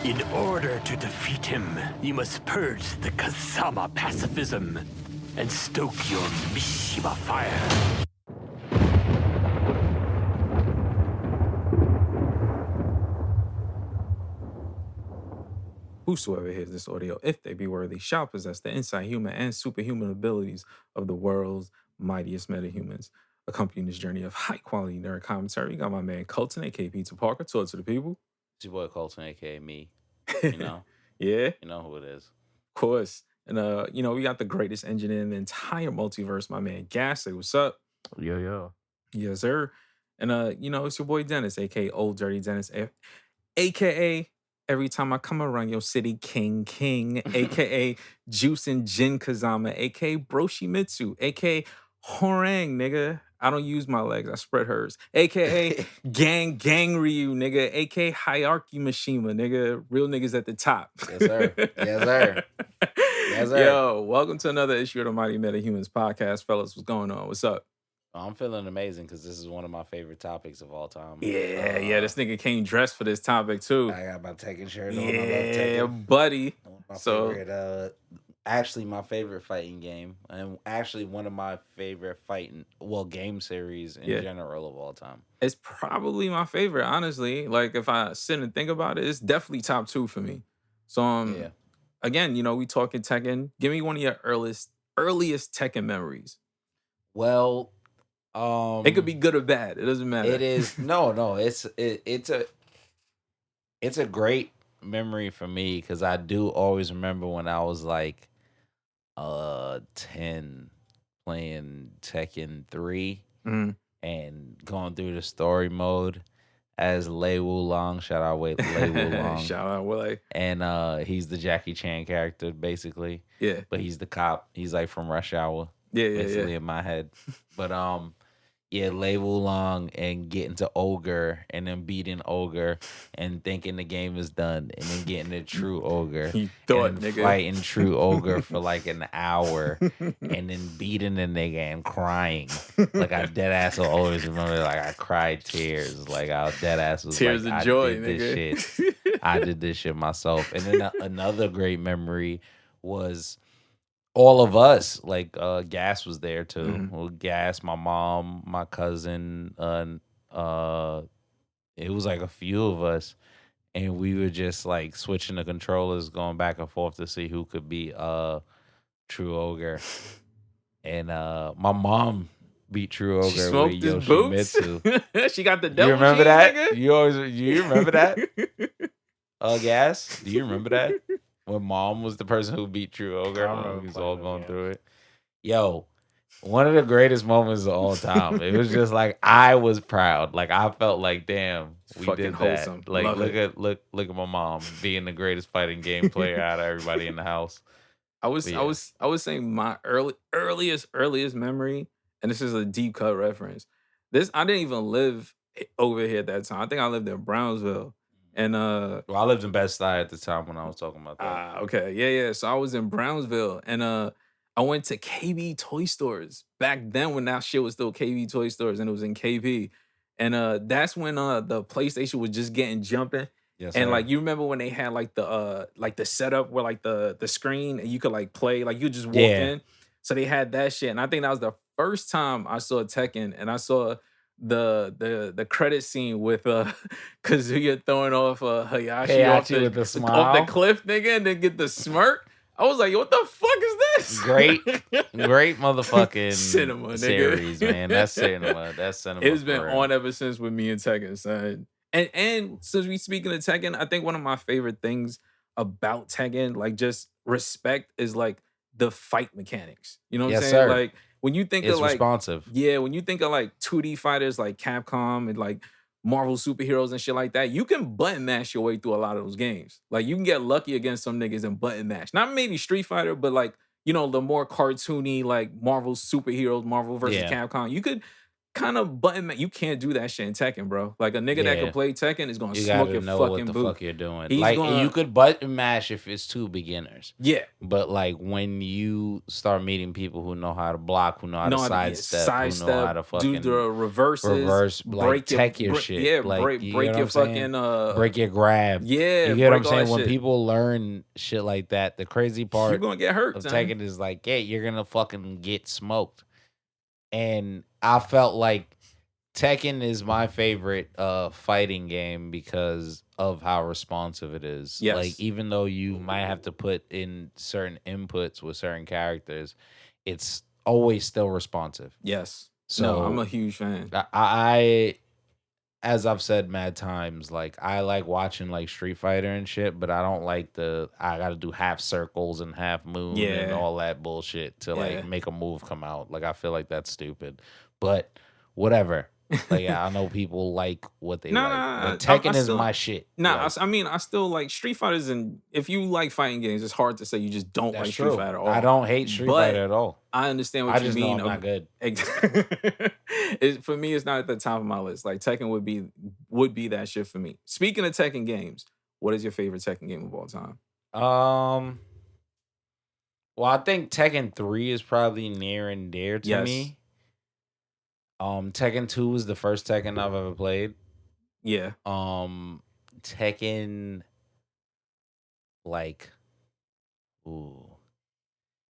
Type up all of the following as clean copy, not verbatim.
In order to defeat him, you must purge the Kasama pacifism and stoke your Mishima fire. Whosoever hears this audio, if they be worthy, shall possess the inside human and superhuman abilities of the world's mightiest metahumans. Accompanying this journey of high quality nerd commentary, you got my man Colton, aka Pizza Parker, talk to the people. It's your boy Colton, aka me. Yeah, You know who it is. of course. And we got the greatest engine in the entire multiverse, my man Gas. Say what's up? Yo. Yes, sir. And it's your boy Dennis, aka Old Dirty Dennis, aka every time I come around your city, King, aka Juice and Jin Kazama, aka Broshimitsu, aka Horang, nigga. I don't use my legs, I spread hers. AKA Gang Ryu, nigga, aka Hierarchy Mishima, nigga. Real niggas at the top. Yes, sir. Yes, sir. Yes, sir. Yo, welcome to another issue of the Mighty Metahumans podcast, fellas. What's going on? What's up? I'm feeling amazing because this is one of my favorite topics of all time. Yeah, this nigga came dressed for this topic too. I got my Tekken shirt on. Yeah, I love Tekken. buddy. My So- favorite, actually my favorite fighting game, and actually one of my favorite game series in general of all time. It's probably my favorite, honestly. Like if I sit and think about it, it's definitely top 2 for me. So again, we talking Tekken. Give me one of your earliest Tekken memories. Well, It could be good or bad. It doesn't matter. It is no. It's a great memory for me because I do always remember when I was like 10 playing Tekken 3 Mhm. and going through the story mode as Lei Wulong. Shout out Lei Wulong. Shout out Willie. And he's the Jackie Chan character basically. Yeah. But he's the cop. He's like from Rush Hour. Yeah. Basically in my head. But Lei Wulong and getting to Ogre and then beating Ogre and thinking the game is done and then getting to True Ogre He thought, and nigga. fighting True Ogre for like an hour and then beating the nigga and crying. Like I dead ass will always remember like I cried tears. Like I dead ass was Tears like of I joy, did nigga. this shit. I did this shit myself. And then another great memory was all of us, like Gas was there too. Mhm. Well, Gas, my mom, my cousin, it was like a few of us, and we were just like switching the controllers, going back and forth to see who could be True Ogre. And my mom beat True Ogre She smoked with his boots. Yoshimitsu. She got the devil. You remember gene, that? nigga? You remember that? Gas? Do you remember that? When mom was the person who beat True Ogre, I remember we was playing all those going games. through it. Yo, one of the greatest moments of all time. It was just like I was proud. Like I felt like, damn, we Fucking did wholesome. that. Like Love look it. at my mom being the greatest fighting game player out of everybody in the house. I was saying my earliest memory, and this is a deep cut reference. I didn't even live over here at that time. I think I lived in Brownsville. And Well, I lived in Bed-Stuy at the time when I was talking about that. okay. Yeah. So I was in Brownsville and I went to KB toy stores back then when that shit was still KB toy stores and it was in KP. And that's when the PlayStation was just getting jumping. Yes, And sir. like you remember when they had like the setup where like the screen and you could like play, like you just walk in. So they had that shit. And I think that was the first time I saw Tekken and I saw the credit scene with Kazuya throwing off Hayashi off with the off the smile. cliff, nigga, and then get the smirk. I was like, yo, what the fuck is this? Great motherfucking Cinema, nigga. series, man. That's cinema. That's cinema. It's been for real. on ever since with me and Tekken, son. And since we speaking of Tekken, I think one of my favorite things about Tekken, like just respect, is like the fight mechanics. You know what I'm Yes, saying? sir. Like when you think It's of like responsive. when you think of like 2D fighters like Capcom and like Marvel superheroes and shit like that, you can button mash your way through a lot of those games. Like you can get lucky against some niggas and button mash. Not maybe Street Fighter, but like, the more cartoony like Marvel superheroes, Marvel versus Yeah. Capcom. You could kind of you can't do that shit in Tekken, bro. Like a nigga that Yeah. could play Tekken is gonna You smoke gotta your know what fucking the boot. fuck you're doing. He's Like, gonna you could button mash if it's two beginners. yeah. But like when you start meeting people who know how to block, who know how to Know how to sidestep, who know how sidestep, to do the fucking reverses, reverse, like break your tech your shit. yeah, Like, you break get what your I'm saying? fucking Break your grab. yeah, You get what I'm break all saying? that When shit. people learn shit like that, the crazy You're part gonna get hurt, of son. Tekken is like, yeah, you're gonna fucking get smoked. And I felt like Tekken is my favorite fighting game because of how responsive it is. Like, Yes. even though you might have to put in certain inputs with certain characters, it's always still responsive. Yes. No, I'm So a huge fan. I as I've said mad times, like I like watching like Street Fighter and shit, but I don't like I gotta do half circles and half moon and Yeah. all that bullshit to Yeah. like make a move come out. Like I feel like that's stupid. But whatever. Like I know people like what they like. Nah, But Tekken is still, my shit. nah. Like, I mean, I still like Street Fighters, and if you like fighting games, it's hard to say you just don't that's like true. Street Fighter at all. I don't hate Street But Fighter at all. I understand what I you just mean. know I'm not good. For me, it's not at the top of my list. Like Tekken would be that shit for me. Speaking of Tekken games, what is your favorite Tekken game of all time? Well, I think Tekken 3 is probably near and dear to Yes. me. Tekken 2 was the first Tekken I've ever played. Yeah. Tekken, like, ooh,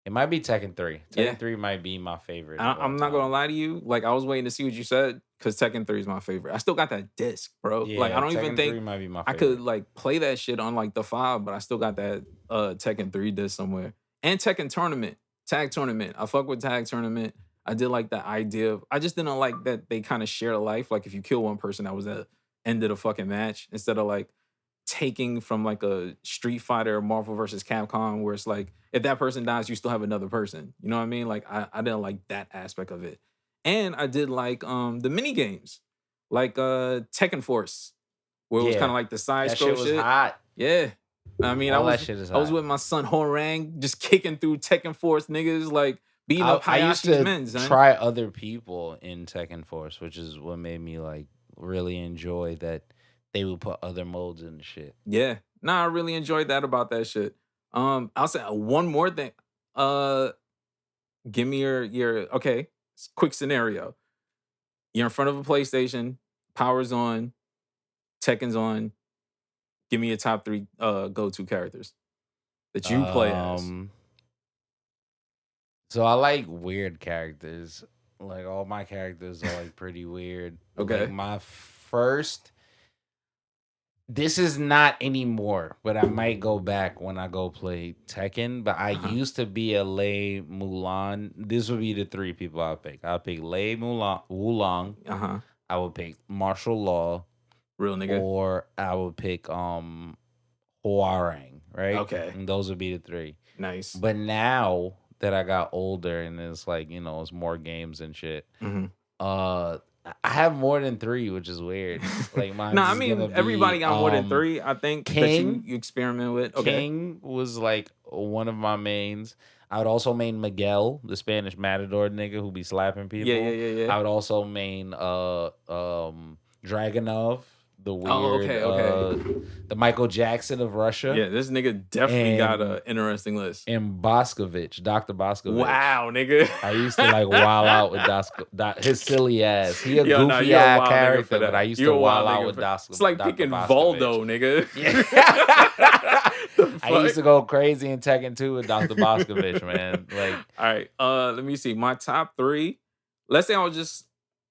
it might be Tekken 3. Tekken Yeah. 3 might be my favorite. I'm not gonna lie to you. Like I was waiting to see what you said because Tekken 3 is my favorite. I still got that disc, bro. Yeah, Like I don't Tekken even 3 think might be my I favorite. could like play that shit on like the 5, but I still got that Tekken 3 disc somewhere. And Tekken Tournament, Tag Tournament. I fuck with Tag Tournament. I did like the idea of, I just didn't like that they kind of share a life. Like if you kill one person, that was the end of the fucking match. Instead of like taking from like a Street Fighter, Marvel versus Capcom, where it's like if that person dies, you still have another person. You know what I mean? Like I didn't like that aspect of it. And I did like the mini games, like Tekken Force, where it was kind Yeah, of like the side that scroll shit was shit. hot. Yeah. I mean, All that shit is I was hot. with my son Horang, just kicking through Tekken Force niggas, like beating up I used Hayashi's to men, son. try other people in Tekken Force, which is what made me like really enjoy that they would put other modes in the shit. Yeah. Nah, I really enjoyed that about that shit. I'll say one more thing. Give me your okay, quick scenario. You're in front of a PlayStation, power's on, Tekken's on. Give me your top 3 go-to characters that you play as. So I like weird characters. Like all my characters are like pretty weird. Okay. Like my first, this is not anymore, but I might go back when I go play Tekken. But I used to be a Lei Mulan. This would be the 3 people I'll pick. I'll pick Lei Mulan, Wulong. I would pick Martial Law. Real nigga. Or I would pick Huarang, right? Okay. And those would be the 3. Nice. But now that I got older and it's like, you know, it's more games and shit. I have more than 3, which is weird. Like mine. No, I mean everybody got more than 3. I think King, that you experiment with. Okay. King was like one of my mains. I would also main Miguel, the Spanish matador nigga who be slapping people. Yeah. I would also main Dragunov, the weird, okay. the Michael Jackson of Russia. Yeah, this nigga definitely got an interesting list. And Boscovich, Dr. Boscovich. Wow, nigga. I used to like wild out with his silly ass. He a goofy ass character, but I used to wild out with Dosco. It's like Dr. picking Boscovich. Voldo, nigga. Yeah. I used to go crazy in Tekken 2 with Dr. Boscovich, man. Like, all right, let me see. My top 3. Let's say I was just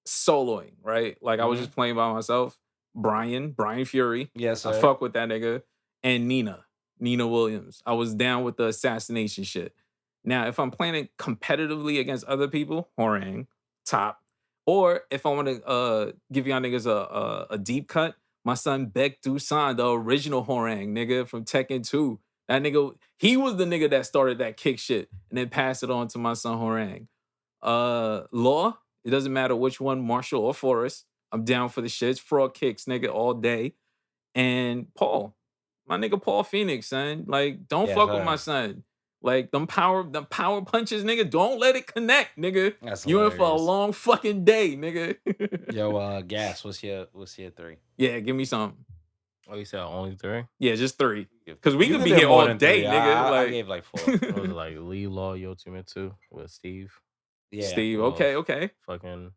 soloing, right? Like I was just playing by myself. Brian Fury. Yes, sir. I fuck with that nigga. And Nina Williams. I was down with the assassination shit. Now, if I'm playing it competitively against other people, Horang, top. Or if I want to give y'all niggas a deep cut, my son Beck Dusan, the original Horang, nigga, from Tekken 2. That nigga, he was the nigga that started that kick shit and then passed it on to my son Horang. Law, it doesn't matter which one, Marshall or Forrest. I'm down for the shits. Frog kicks, nigga, all day. And Paul, my nigga Paul Phoenix, son. Like, don't fuck with my son. Like the power punches, nigga. Don't let it connect, nigga. That's You in for a hilarious. long fucking day, nigga. Yo, Gas, what's your 3? Yeah, give me some. Oh, you said only 3? Yeah, just 3. Because we You could can be do here more all than day, 3. nigga. I Like gave like 4. What was it like? Lee Law, Yo Ultimate 2 with Steve. Yeah. Steve. Well, Okay. Fucking.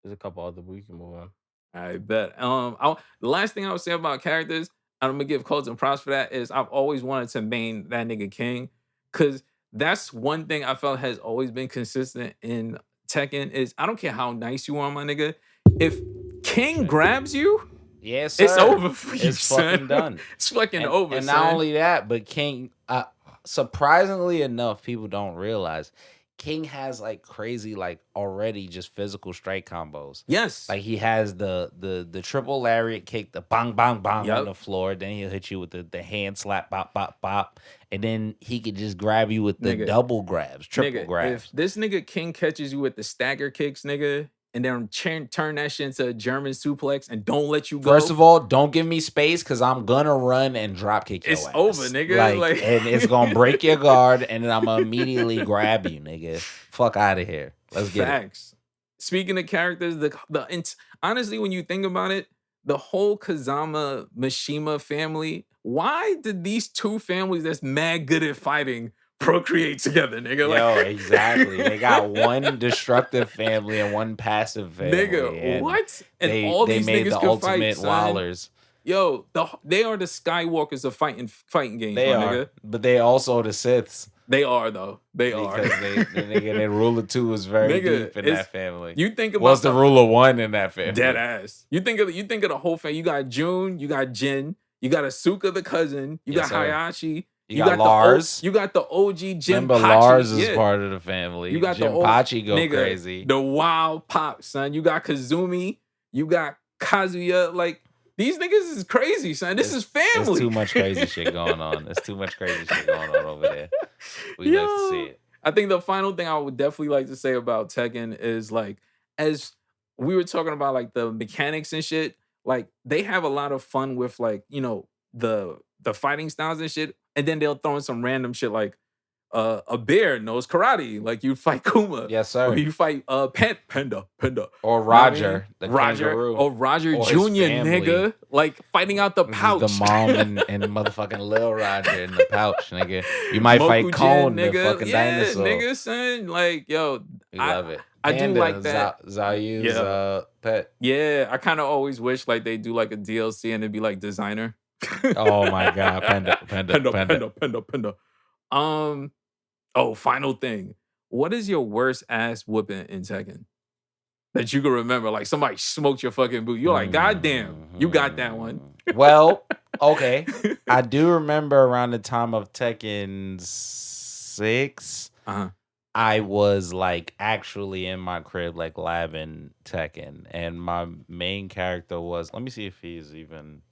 There's a couple other, but we can move on. I bet. The last thing I would say about characters, and I'm gonna give quotes and props for that, is I've always wanted to main that nigga King, because that's one thing I felt has always been consistent in Tekken is I don't care how nice you are, my nigga. If King grabs you, Yes, sir. it's over for you, It's son. fucking done. It's fucking And, over, and son. not only that, but King, surprisingly enough, people don't realize King has like crazy, like already just physical strike combos. Yes. Like he has the triple lariat kick, the bang bang bang on Yep. the floor. Then he'll hit you with the hand slap, bop bop bop, and then he could just grab you with the Nigga. double grabs, triple Nigga, grabs. if this nigga King catches you with the stagger kicks, nigga, and then turn that shit into a German suplex and don't let you go. First of all, don't give me space because I'm gonna run and drop kick your It's ass. over, nigga. Like- and it's gonna break your guard, and then I'm gonna immediately grab you, nigga. Fuck out of here. Let's get it. Facts. Speaking of characters, honestly, when you think about it, the whole Kazama Mishima family, why did these two families that's mad good at fighting procreate together, nigga? Yo, exactly. They got one destructive family and one passive family. Nigga, and what? And They, all they these made niggas the can ultimate fight, son. wallers. Yo, they are the Skywalkers of fighting games, They my are, nigga. but they also the Siths. They are though. They are. Because the ruler 2 is very Nigga, deep in it's- that family. You think about What's the ruler 1 in that family? dead ass. You think of the whole family. You got June, you got Jin, you got Asuka the cousin, you Yes, got sir. Hayashi, You got Lars. you got the OG Jin. Remember, Pachi. Lars is Yeah. part of the family. You got the old Jinpachi go nigga, crazy. The wild pop, son. You got Kazumi, you got Kazuya. Like these niggas is crazy, son. This is family. There's too much crazy shit going on. There's too much crazy shit going on over there. We like to see it. I think the final thing I would definitely like to say about Tekken is like, as we were talking about like the mechanics and shit, like they have a lot of fun with like, you know, the fighting styles and shit. And then they'll throw in some random shit like a bear knows karate. Like you fight Kuma. Yes, Or sir. you fight Panda. Or You know what I mean? Roger, the Roger. kangaroo. Or Roger Or his Jr., family. nigga. Like fighting out the This is pouch. the mom and motherfucking Lil Roger in the pouch, nigga. You might fight Mokujin, Cone, the nigga. fucking Yeah, dinosaur. nigga, son. Like, yo, We I- love it. I do Panda, like that. Zayu's Yeah. pet. yeah, I kind of always wish like they do like a DLC and it'd be like designer. Oh my god, Panda. Oh, final thing. What is your worst ass whooping in Tekken that you can remember? Like somebody smoked your fucking boot. You're like, God damn, you got that one. Well, okay. I do remember around the time of Tekken 6, Uh-huh. I was like actually in my crib, like labbing Tekken, and my main character was. Let me see if he's even.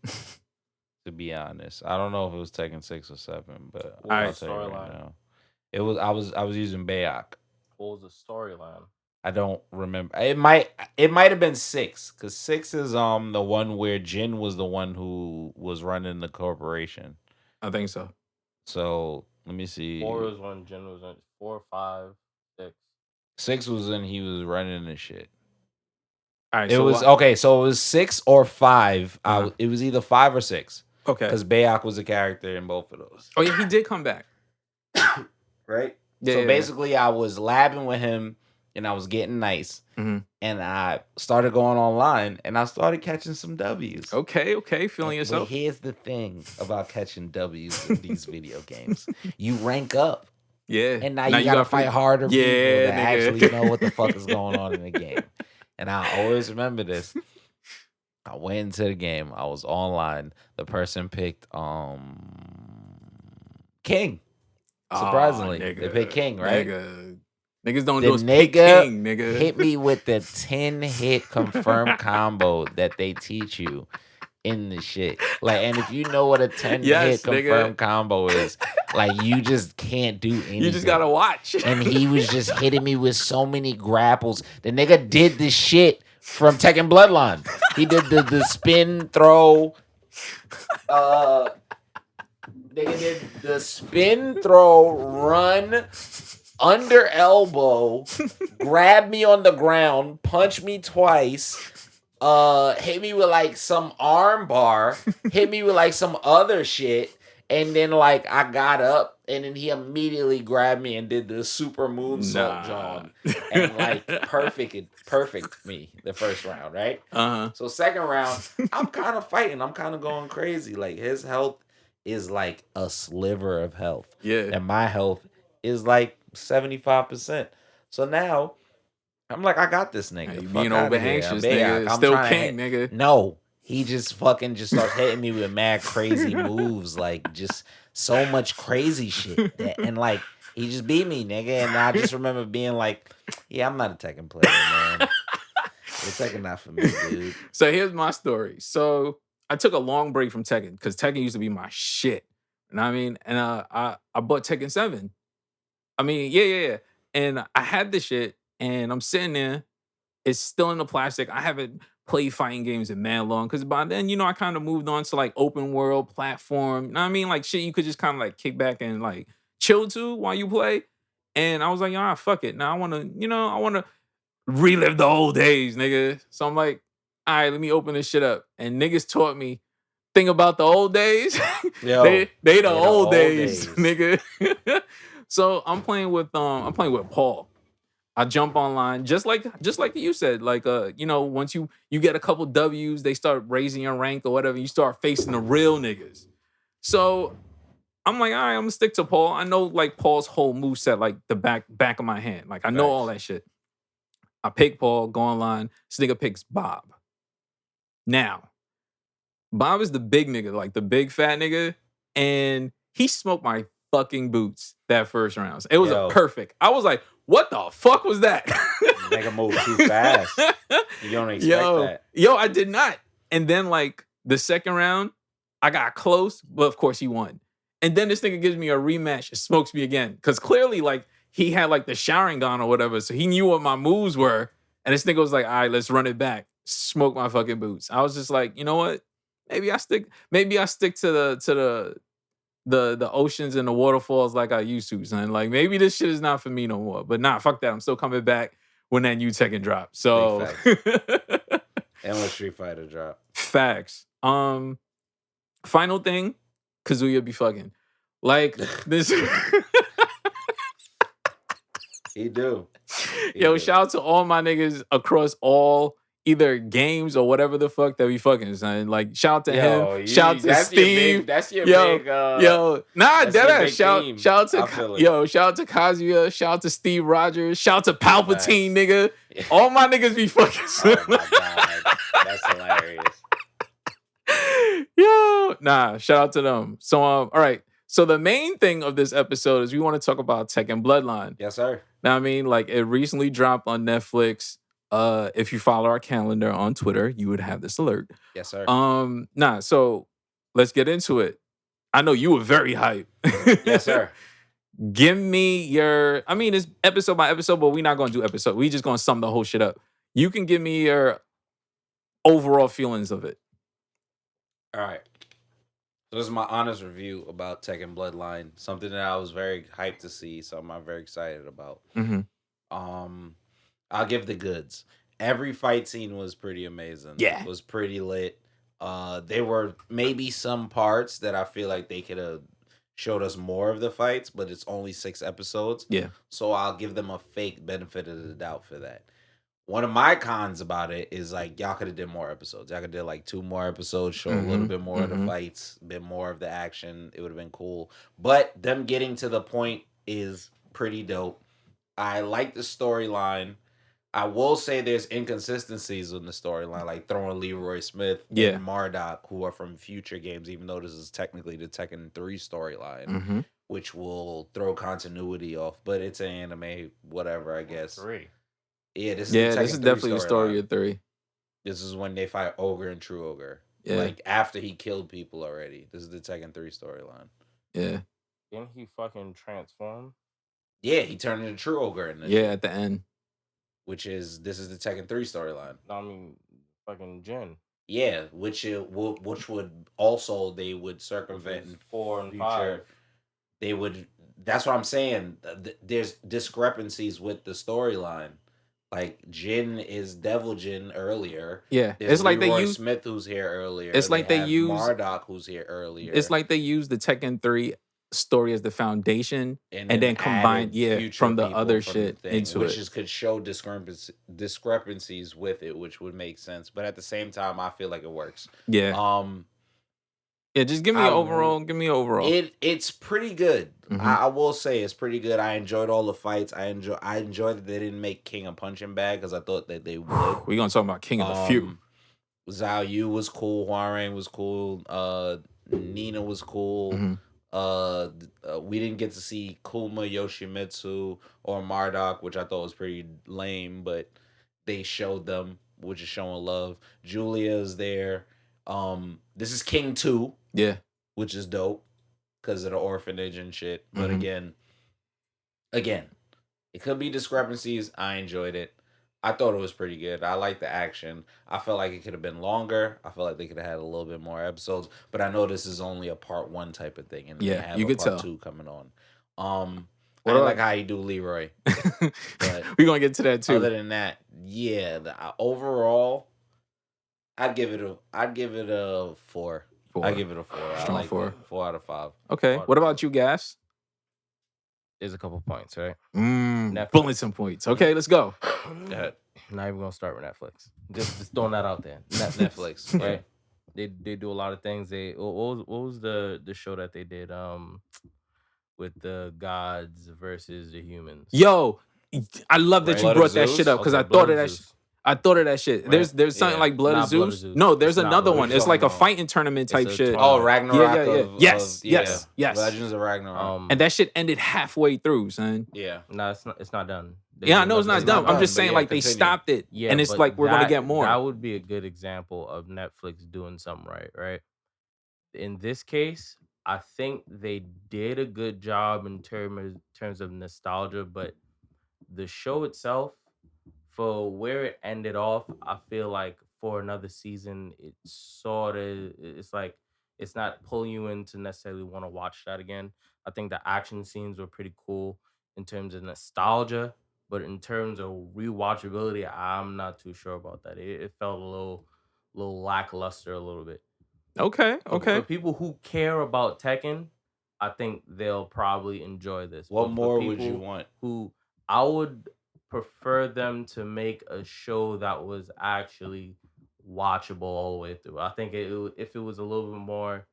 To be honest, I don't know if it was Tekken 6 or 7, but What I'll was the tell you right storyline? now. It was I was using Bayok. What was the storyline? I don't remember. It might have been 6, because 6 is the one where Jin was the one who was running the corporation. I think so. So let me see. 4 was when Jin was in 4, 5, 6. 6 was when he was running the shit. All right. It so was what- okay. So it was 6 or 5. Uh-huh. It was either 5 or 6 Okay. because Bayok was a character in both of those. Oh yeah, he did come back. Right. Yeah, So yeah, basically, I was labbing with him, and I was getting nice, Mhm. and I started going online, and I started catching some W's. Okay. Feeling But yourself. here's the thing about catching W's in these video games: you rank up, Yeah. and now you gotta fight harder people Yeah, to nigga. actually know what the fuck is going on in the game. And I always remember this. I went into the game. I was online. The person picked King. Surprisingly, they picked King, right? Niggas don't The just pick nigga King, nigga. hit me with the 10-hit confirmed combo that they teach you in the shit. Like, and if you know what a 10-hit Yes, nigga. confirmed combo is, like, you just can't do anything. You just gotta watch. And he was just hitting me with so many grapples. The nigga did the shit from Tekken Bloodline. He did the spin throw. Nigga did the spin throw run under elbow, grab me on the ground, punch me twice, hit me with like some arm bar, hit me with like some other shit, and then like I got up and then he immediately grabbed me and did the super moonsault John and like perfect me the first round, right? Uh-huh. So second round, I'm kind of fighting, I'm kind of going crazy. Like his health is like a sliver of health. Yeah. And my health is like 75%. So now I'm like, I got this nigga. Hey, you Fuck being outta over here. anxious, Big nigga. Ock. I'm Still trying to king, nigga. No. He just fucking just starts hitting me with mad crazy moves. Like just so much crazy shit. And like he just beat me, nigga. And I just remember being like, yeah, I'm not a Tekken player, man. The Tekken not for me, dude. So here's my story. So I took a long break from Tekken because Tekken used to be my shit. You know what I mean? And I bought Tekken 7. I mean, yeah. And I had this shit, and I'm sitting there. It's still in the plastic. I haven't played fighting games in man long because by then, I kind of moved on to like open world platform. You know what I mean? Like shit you could just kind of like kick back and like chill to while you play. And I was like, fuck it. Now I want to relive the old days, nigga. So I'm like, all right, let me open this shit up. And niggas taught me thing about the old days. Yo, they the the old old days, days. nigga. So I'm playing with Paul. I jump online just like you said, like once you get a couple W's, they start raising your rank or whatever. You start facing the real niggas. So I'm like, all right, I'm gonna stick to Paul. I know like Paul's whole moveset, like the back of my hand. Like I know all that shit. I pick Paul, go online. This nigga picks Bob. Now, Bob is the big nigga, like the big fat nigga, and he smoked my fucking boots that first round. It was a perfect. I was like, what the fuck was that? Nigga moved too fast. You don't expect that. Yo, I did not. And then like the second round, I got close, but of course he won. And then this nigga gives me a rematch and smokes me again. Because clearly, like, he had like the showering gun or whatever. So he knew what my moves were. And this nigga was like, all right, let's run it back. Smoke my fucking boots. I was just like, you know what? Maybe I stick to the oceans and the waterfalls like I used to, son. Like maybe this shit is not for me no more. But nah, fuck that. I'm still coming back when that new Tekken drops. So and when Street Fighter drop. Facts. Final thing, Kazuya be fucking. Like this. He do. Shout out to all my niggas across all either games or whatever the fuck that we fucking, son. Like shout out to him. Shout out to Steve. That's your big deadass. Shout out to Kazuya. Shout out to Steve Rogers. Shout out to Palpatine, nigga. All my niggas be fucking. Oh my god, that's hilarious. Shout out to them. So all right. So the main thing of this episode is we want to talk about Tekken Bloodline. Yes, sir. Now I mean, like it recently dropped on Netflix. If you follow our calendar on Twitter, you would have this alert. Yes, sir. So let's get into it. I know you were very hyped. Yes, sir. Give me your, I mean, it's episode by episode, but we're not going to do episode. We just going to sum the whole shit up. You can give me your overall feelings of it. All right. So this is my honest review about Tekken Bloodline. Something that I was very hyped to see. Something I'm very excited about. Mm-hmm. I'll give the goods. Every fight scene was pretty amazing. Yeah. It was pretty lit. There were maybe some parts that I feel like they could have showed us more of the fights, but it's only 6 episodes. Yeah. So I'll give them a fake benefit of the doubt for that. One of my cons about it is like y'all could have did more episodes. Y'all could have did like 2 more episodes, show a little bit more of the fights, a bit more of the action. It would have been cool. But them getting to the point is pretty dope. I like the storyline. I will say there's inconsistencies in the storyline, like throwing Leroy Smith and Marduk, who are from future games, even though this is technically the Tekken 3 storyline, which will throw continuity off. But it's an anime, whatever, I guess. 3. Yeah, this is definitely the story of 3. This is when they fight Ogre and True Ogre. Yeah. Like after he killed people already. This is the Tekken 3 storyline. Yeah. Didn't he fucking transform? Yeah, he turned into True Ogre in this. Yeah, at the end. This is the Tekken 3 storyline. No, I mean fucking Jin. Yeah, which would also they would circumvent is in 4 and future. 5. They would. That's what I'm saying. There's discrepancies with the storyline. Like Jin is Devil Jin earlier. Yeah, There's it's like they Leroy use. Smith who's here earlier. It's They like they have use. Marduk who's here It's earlier, like they use the Tekken 3 story as the foundation, and and then then combine, added yeah, future from the people other from the shit thing, into which it. is could show discrepancies with it, which would make sense. But at the same time, I feel like it works. Yeah, Um, yeah. Just give me I an overall. Give me an overall. It's pretty good. Mhm. I will say it's pretty good. I enjoyed all the fights. I enjoyed that they didn't make King a punching bag because I thought that they would. We're gonna talk about King of the Few. Zhao Yu was cool. Huarang was cool. Nina was cool. Mhm. We didn't get to see Kuma, Yoshimitsu, or Marduk, which I thought was pretty lame, but they showed them, which is showing love. Julia's there. This is King 2, Yeah. which is dope because of the orphanage and shit. But Mhm. again, it could be discrepancies. I enjoyed it. I thought it was pretty good. I like the action. I felt like it could have been longer. I felt like they could have had a little bit more episodes. But I know this is only a part 1 type of thing, and they Yeah, have you a could part tell. 2 coming on. What I didn't about- like how you do Leroy. But We're gonna get to that too. other than that, yeah, overall, I'd give it a 4. I give it a 4. I Strong like 4. it. 4 out of 5. Okay. What about you, Gas? There's a couple points, right? Netflix. Netflix. Bulletin points. Okay, let's go. Yeah. Not even gonna start with Netflix. Just throwing that out there. Netflix. Right? They do a lot of things. What was the show that they did with the gods versus the humans? Yo, I love that Right. you Blood brought of that Zeus? shit up because Okay, I Blood thought of of that. Zeus. I thought of that shit. Right. There's something Yeah. like Blood of Not Blood of Zeus. Zeus. No, there's It's not another Blood of one. Zeus. It's like a No. fighting tournament It's type a shit. tournament. Oh, Ragnarok. Yeah. Of, Yes, of, yeah. yes, yes. Legends of Ragnarok. And that shit ended halfway through, son. Yeah. No, it's not done. Yeah, I know it's not It's done. not I'm just done, saying, but like, yeah, they continue. stopped it. Yeah, And it's but like, we're going to get that more. would be a good example of Netflix doing something right? In this case, I think they did a good job in terms of nostalgia, but the show itself, for where it ended off, I feel like for another season, it's like it's not pulling you in to necessarily want to watch that again. I think the action scenes were pretty cool in terms of nostalgia, but in terms of rewatchability, I'm not too sure about that. It felt a little lackluster a little bit. Okay. For people who care about Tekken, I think they'll probably enjoy this. What But for more would you people want? Who I would prefer them to make a show that was actually watchable all the way through. I think if it was a little bit more,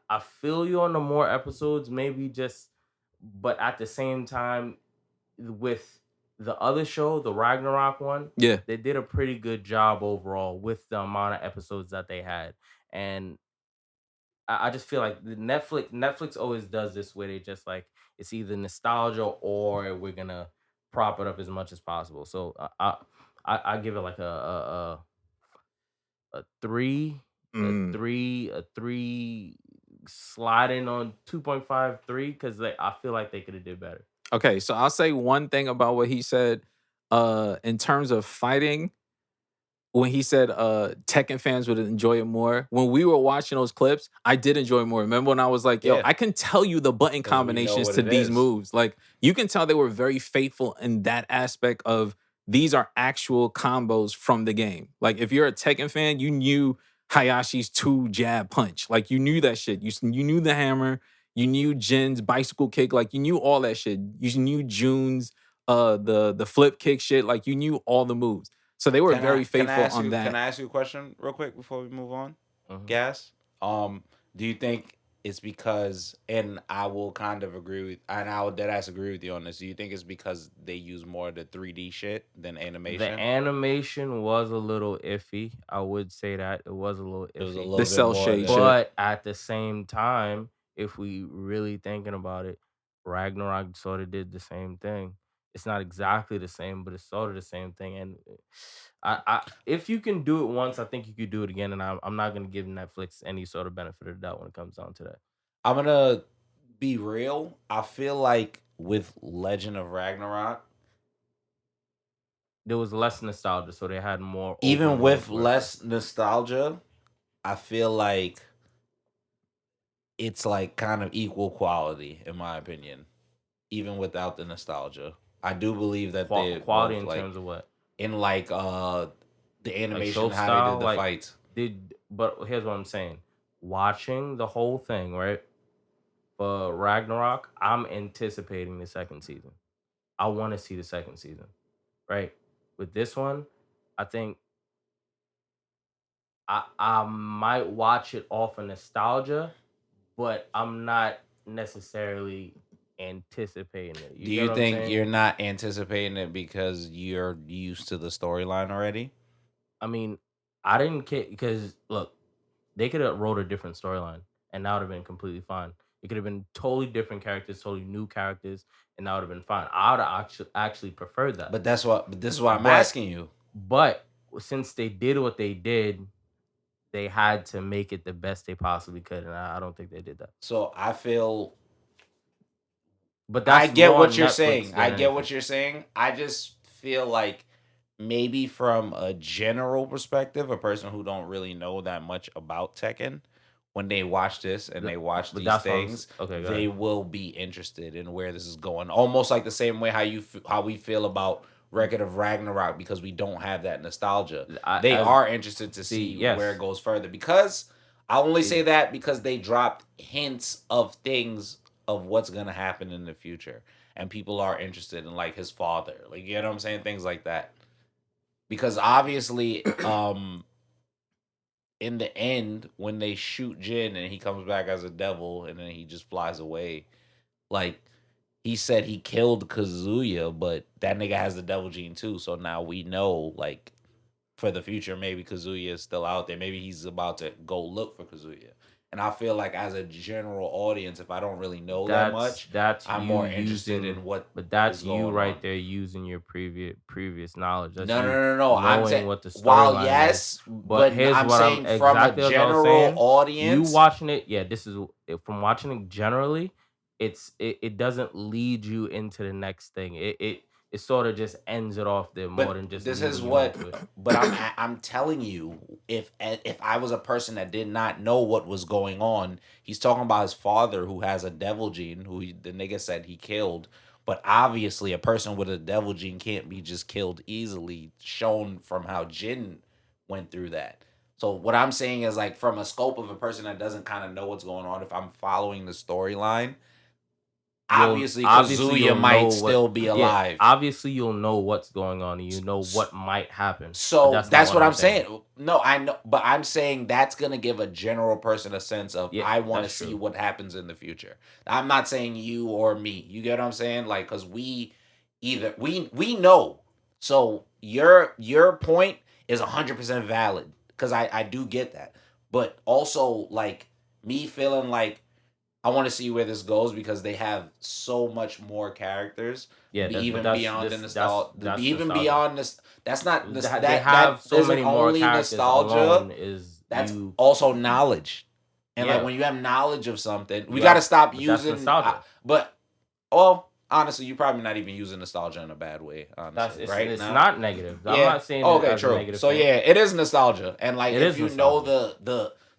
I feel you on the more episodes, maybe just, but at the same time, with the other show, the Ragnarok one, Yeah. they did a pretty good job overall with the amount of episodes that they had. And I just feel like the Netflix always does this where they just like it's either nostalgia or we're gonna prop it up as much as possible. So I give it like a 3, a 3 sliding on 2.5, 3 because I feel like they could have did better. Okay, so I'll say one thing about what he said. In terms of fighting, when he said Tekken fans would enjoy it more. When we were watching those clips, I did enjoy it more. Remember when I was like, yo, Yeah. I can tell you the button 'Cause we know combinations what to it these is. moves. Like, you can tell they were very faithful in that aspect of these are actual combos from the game. Like, if you're a Tekken fan, you knew Hayashi's 2 jab punch. Like, you knew that shit. You knew the hammer. You knew Jin's bicycle kick. Like, you knew all that shit. You knew June's the flip kick shit. Like, you knew all the moves. So they were very faithful on that. Can I ask you a question real quick before we move on? Mhm. Gas. Do you think it's because, and I will kind of agree with, and I would deadass agree with you on this. Do you think it's because they use more of the 3D shit than animation? The animation was a little iffy. I would say that it was a little iffy. It was a little The bit cell more shade than- shit. But at the same time, if we really thinking about it, Ragnarok sort of did the same thing. It's not exactly the same, but it's sort of the same thing. And I if you can do it once, I think you could do it again. And I'm not gonna give Netflix any sort of benefit of the doubt when it comes down to that. I'm gonna be real. I feel like with Legend of Ragnarok, there was less nostalgia, so they had more Even open with worlds where less nostalgia, I feel like it's like kind of equal quality in my opinion. Even without the nostalgia, I do believe that they quality both in like terms of what? in like the Like show animation, how they style, did the like fights. but here's what I'm saying. Watching the whole thing, right? For Ragnarok, I'm anticipating the second season. I want to see the second season, right? With this one, I think I might watch it off of nostalgia, but I'm not necessarily anticipating it. You Do get you what I'm think saying? you're not anticipating it because you're used to the storyline already? I mean, I didn't care because look, they could have wrote a different storyline and that would have been completely fine. It could have been totally different characters, totally new characters, and that would have been fine. I would have actually preferred that. But this is what I'm But asking you. but since they did what they did, they had to make it the best they possibly could, and I don't think they did that. So I feel But I that's get more what on you're Netflix saying. I than get anything. what you're saying. I just feel like maybe from a general perspective, a person who don't really know that much about Tekken, when they watch this and Th- they watch But these that's what things, okay. Go they ahead. will be interested in where this is going. Almost like the same way how we feel about Record of Ragnarok because we don't have that nostalgia. I They as are interested to see see where it yes, goes further because I only say it, that because they dropped hints of things of what's gonna happen in the future, and people are interested in like his father, like you know what I'm saying, things like that. Because obviously, in the end, when they shoot Jin and he comes back as a devil and then he just flies away, like he said he killed Kazuya, but that nigga has the devil gene too. So now we know, like, for the future, maybe Kazuya is still out there. Maybe he's about to go look for Kazuya. And I feel like as a general audience, if I don't really know that much, that's I'm you more interested using, in what but is that's you going on. right there using your previous knowledge. That's No, no, you no, no, no. I'm saying knowing what the while storyline is. yes, But but here's I'm what I'm saying from a exactly as I was general saying. You audience, watching it, yeah, this is from watching it generally. It doesn't lead you into the next thing. It sort of just ends it off there more but than just this is leading you what. into it. But I'm telling you, if I was a person that did not know what was going on, he's talking about his father who has a devil gene, the nigga said he killed. But obviously, a person with a devil gene can't be just killed easily. Shown from how Jin went through that. So what I'm saying is like from a scope of a person that doesn't kind of know what's going on. If I'm following the storyline, obviously Kazuya You'll know might what still be yeah, alive. obviously you'll know what's going on and you know what might happen, but So that's not that's what what I'm I'm saying. saying. No, I know, but I'm saying that's gonna give a general person a sense of Yeah, I want to that's see true. what happens in the future. I'm not saying you or me. You get what I'm saying? Like, cause we know. So your point is 100% valid. Cause I do get that, but also like me feeling like I want to see where this goes because they have so much more characters. Yeah, Even beyond the nostalgia, that's even nostalgia. beyond this, that's not this They that have so isn't many more only characters nostalgia. alone is That's you also knowledge, and like yeah, when you have knowledge of something, we you got to have stop but that's using. nostalgia. But well, honestly, you're probably not even using nostalgia in a bad way. That's Honestly, right it's now. not negative. I'm Yeah. not saying Oh, it okay. as a True. negative So thing. yeah, it is nostalgia, and like It if is you know nostalgia.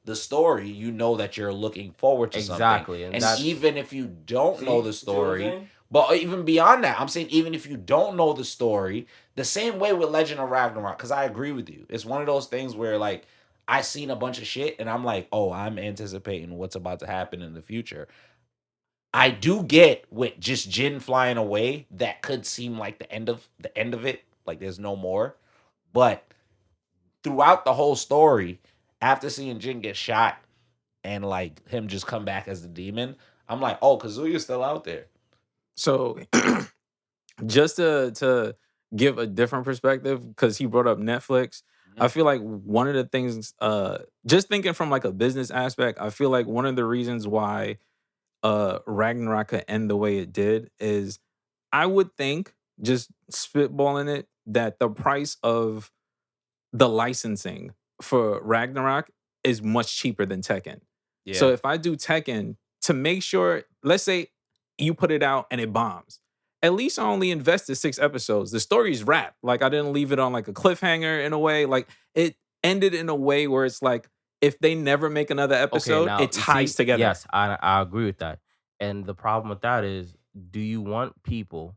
the story, you know that you're looking forward to something, Exactly. And and that's even if you don't know see the what I'm story, saying? but even beyond that, I'm saying even if you don't know the story, the same way with Legend of Ragnarok, because I agree with you, it's one of those things where like I seen a bunch of shit, and I'm like, oh, I'm anticipating what's about to happen in the future. I do get with just Jin flying away, that could seem like the end of it, like there's no more. But throughout the whole story, after seeing Jin get shot and like him just come back as the demon, I'm like, oh, Kazuya's still out there. So just to give a different perspective, because he brought up Netflix, I Mhm. feel like one of the things, just thinking from like a business aspect, I feel like one of the reasons why Ragnarok could end the way it did is I would think, just spitballing it, that the price of the licensing for Ragnarok is much cheaper than Tekken. So Yeah. if I do Tekken to make sure, let's say you put it out and it bombs, at least I only invested 6 episodes. The story's wrapped. Like I didn't leave it on like a cliffhanger in a way. Like it ended in a way where it's like if they never make another Okay, episode, now it you ties see, together. yes, I agree with that. And the problem with that is, do you want people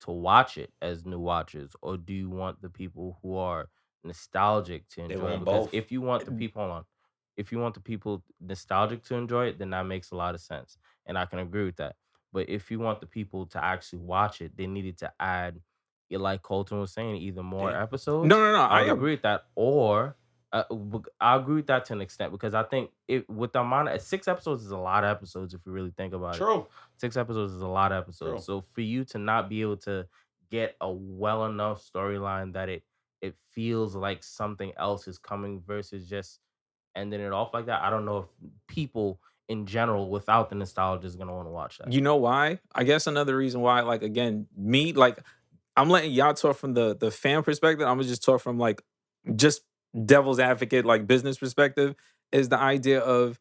to watch it as new watchers, or do you want the people who are nostalgic to They enjoy it? want Because both. if you want the people, hold on, if you want the people nostalgic to enjoy it, then that makes a lot of sense, and I can agree with that. But if you want the people to actually watch it, they needed to add, like Colton was saying, either more Yeah. No, episodes. no, no. I I would am. agree with that, or I agree with that to an extent, because I think it with the amount of 6 episodes is a lot of episodes if you really think about it. True. 6 episodes is a lot of True. episodes. So for you to not be able to get a well enough storyline that it feels like something else is coming versus just ending it off like that, I don't know if people in general without the nostalgia is gonna want to watch that. You know why? I guess another reason why, like again, me, like I'm letting y'all talk from the fan perspective. I'm gonna just talk from like just devil's advocate, like business perspective, is the idea of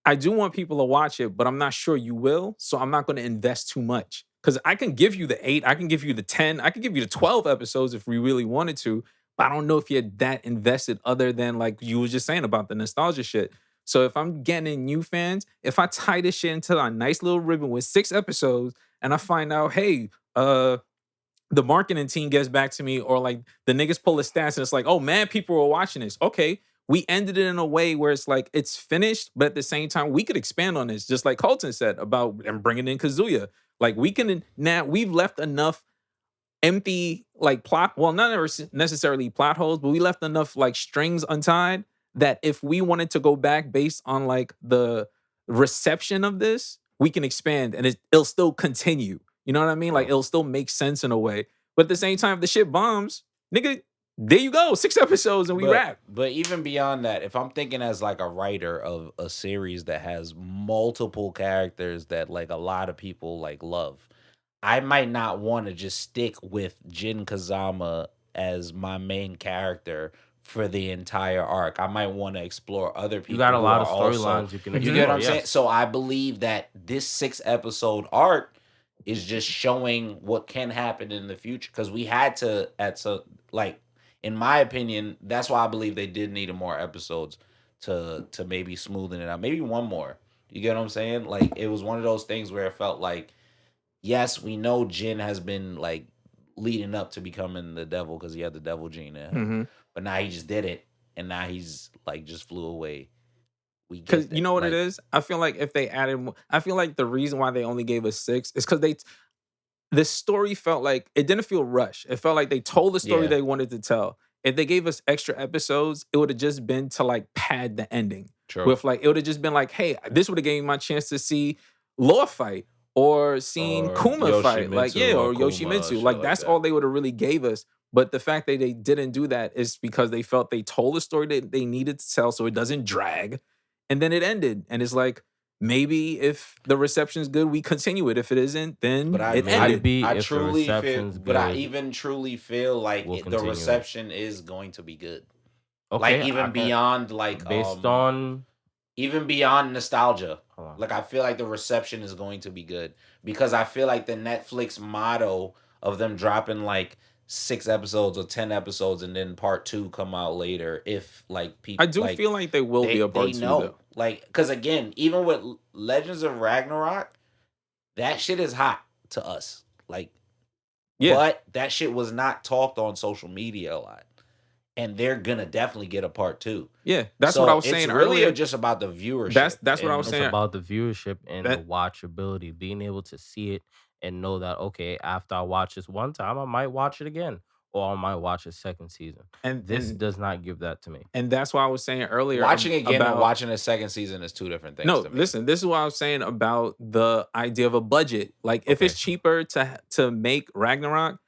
I do want people to watch it, but I'm not sure you will. So I'm not gonna invest too much. Cause I can give you the 8, I can give you the 10, I can give you the 12 episodes if we really wanted to. But I don't know if you're that invested other than like you was just saying about the nostalgia shit. So if I'm getting in new fans, if I tie this shit into a nice little ribbon with 6 episodes and I find out, hey, the marketing team gets back to me, or like the niggas pull a stats and it's like, oh man, people were watching this. Okay, we ended it in a way where it's like it's finished, but at the same time, we could expand on this, just like Colton said about and bringing in Kazuya. Like we can now, we've left enough empty like plot, well, not necessarily plot holes, but we left enough like strings untied that if we wanted to go back based on like the reception of this, we can expand and it'll still continue. You know what I mean? Like True. it'll still make sense in a way. But at the same time, if the shit bombs, nigga, there you go, 6 episodes and we wrap. But even beyond that, if I'm thinking as like a writer of a series that has multiple characters that like a lot of people like love, I might not want to just stick with Jin Kazama as my main character for the entire arc. I might want to explore other people. You got a who lot are of also- storylines you can You explore. get what I'm saying? Yes. So I believe that this 6 episode arc is just showing what can happen in the future, because we had to like, in my opinion, that's why I believe they did need more episodes to maybe smoothen it out. Maybe one more. You get what I'm saying? Like it was one of those things where it felt like, yes, we know Jin has been like leading up to becoming the devil because he had the devil gene in him. Mhm. But now he just did it, and now he's like just flew away. We get Because that. you know what Like, it is? I feel like if they added more, I feel like the reason why they only gave us 6 is because the story felt like it didn't feel rushed. It felt like they told the story Yeah. they wanted to tell. If they gave us extra episodes, it would have just been to like pad the ending. True. With like, it would have just been like, hey, this would have gave me my chance to see Law fight or seeing Or Kuma fight. Like, Yoshimitsu yeah, or or Kuma, Yoshimitsu. shit Like, like that's that. all they would have really gave us. But the fact that they didn't do that is because they felt they told the story that they needed to tell so it doesn't drag. And then it ended. And it's like, maybe if the reception's good, we continue it. If it isn't, then But I, it I, ended. be I if the truly feel, reception's but I good, even truly feel like we'll the continue it. reception is going to be good. Okay, Like I even can- beyond like based on even beyond nostalgia. hold on. Like I feel like the reception is going to be good, because I feel like the Netflix motto of them dropping like 6 episodes or 10 episodes and then part 2 come out later, if like people I do like, feel like they will be a part they 2, know. though. Like, because again, even with Legends of Ragnarok, that shit is hot to us. Like, Yeah. but that shit was not talked on social media a lot. And they're gonna definitely get a part 2. Yeah. That's So what I was it's saying really earlier. just about the viewership. That's what I was It's saying. about the viewership and That- the watchability, being able to see it and know that, okay, after I watch this one time, I might watch it again, or I might watch a second season. And This does not give that to me. and that's why I was saying earlier. Watching again about, and watching a second season is 2 different things. No, to me. listen, this is what I was saying about the idea of a budget. Like, if it's cheaper to make Ragnarok,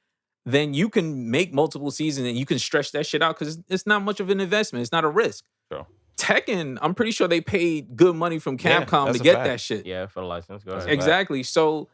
then you can make multiple seasons and you can stretch that shit out because it's not much of an investment. It's not a risk. True. Tekken, I'm pretty sure they paid good money from Yeah, Capcom that's to a get fact. that shit. Yeah, for the license. Go That's ahead. a fact. Exactly. So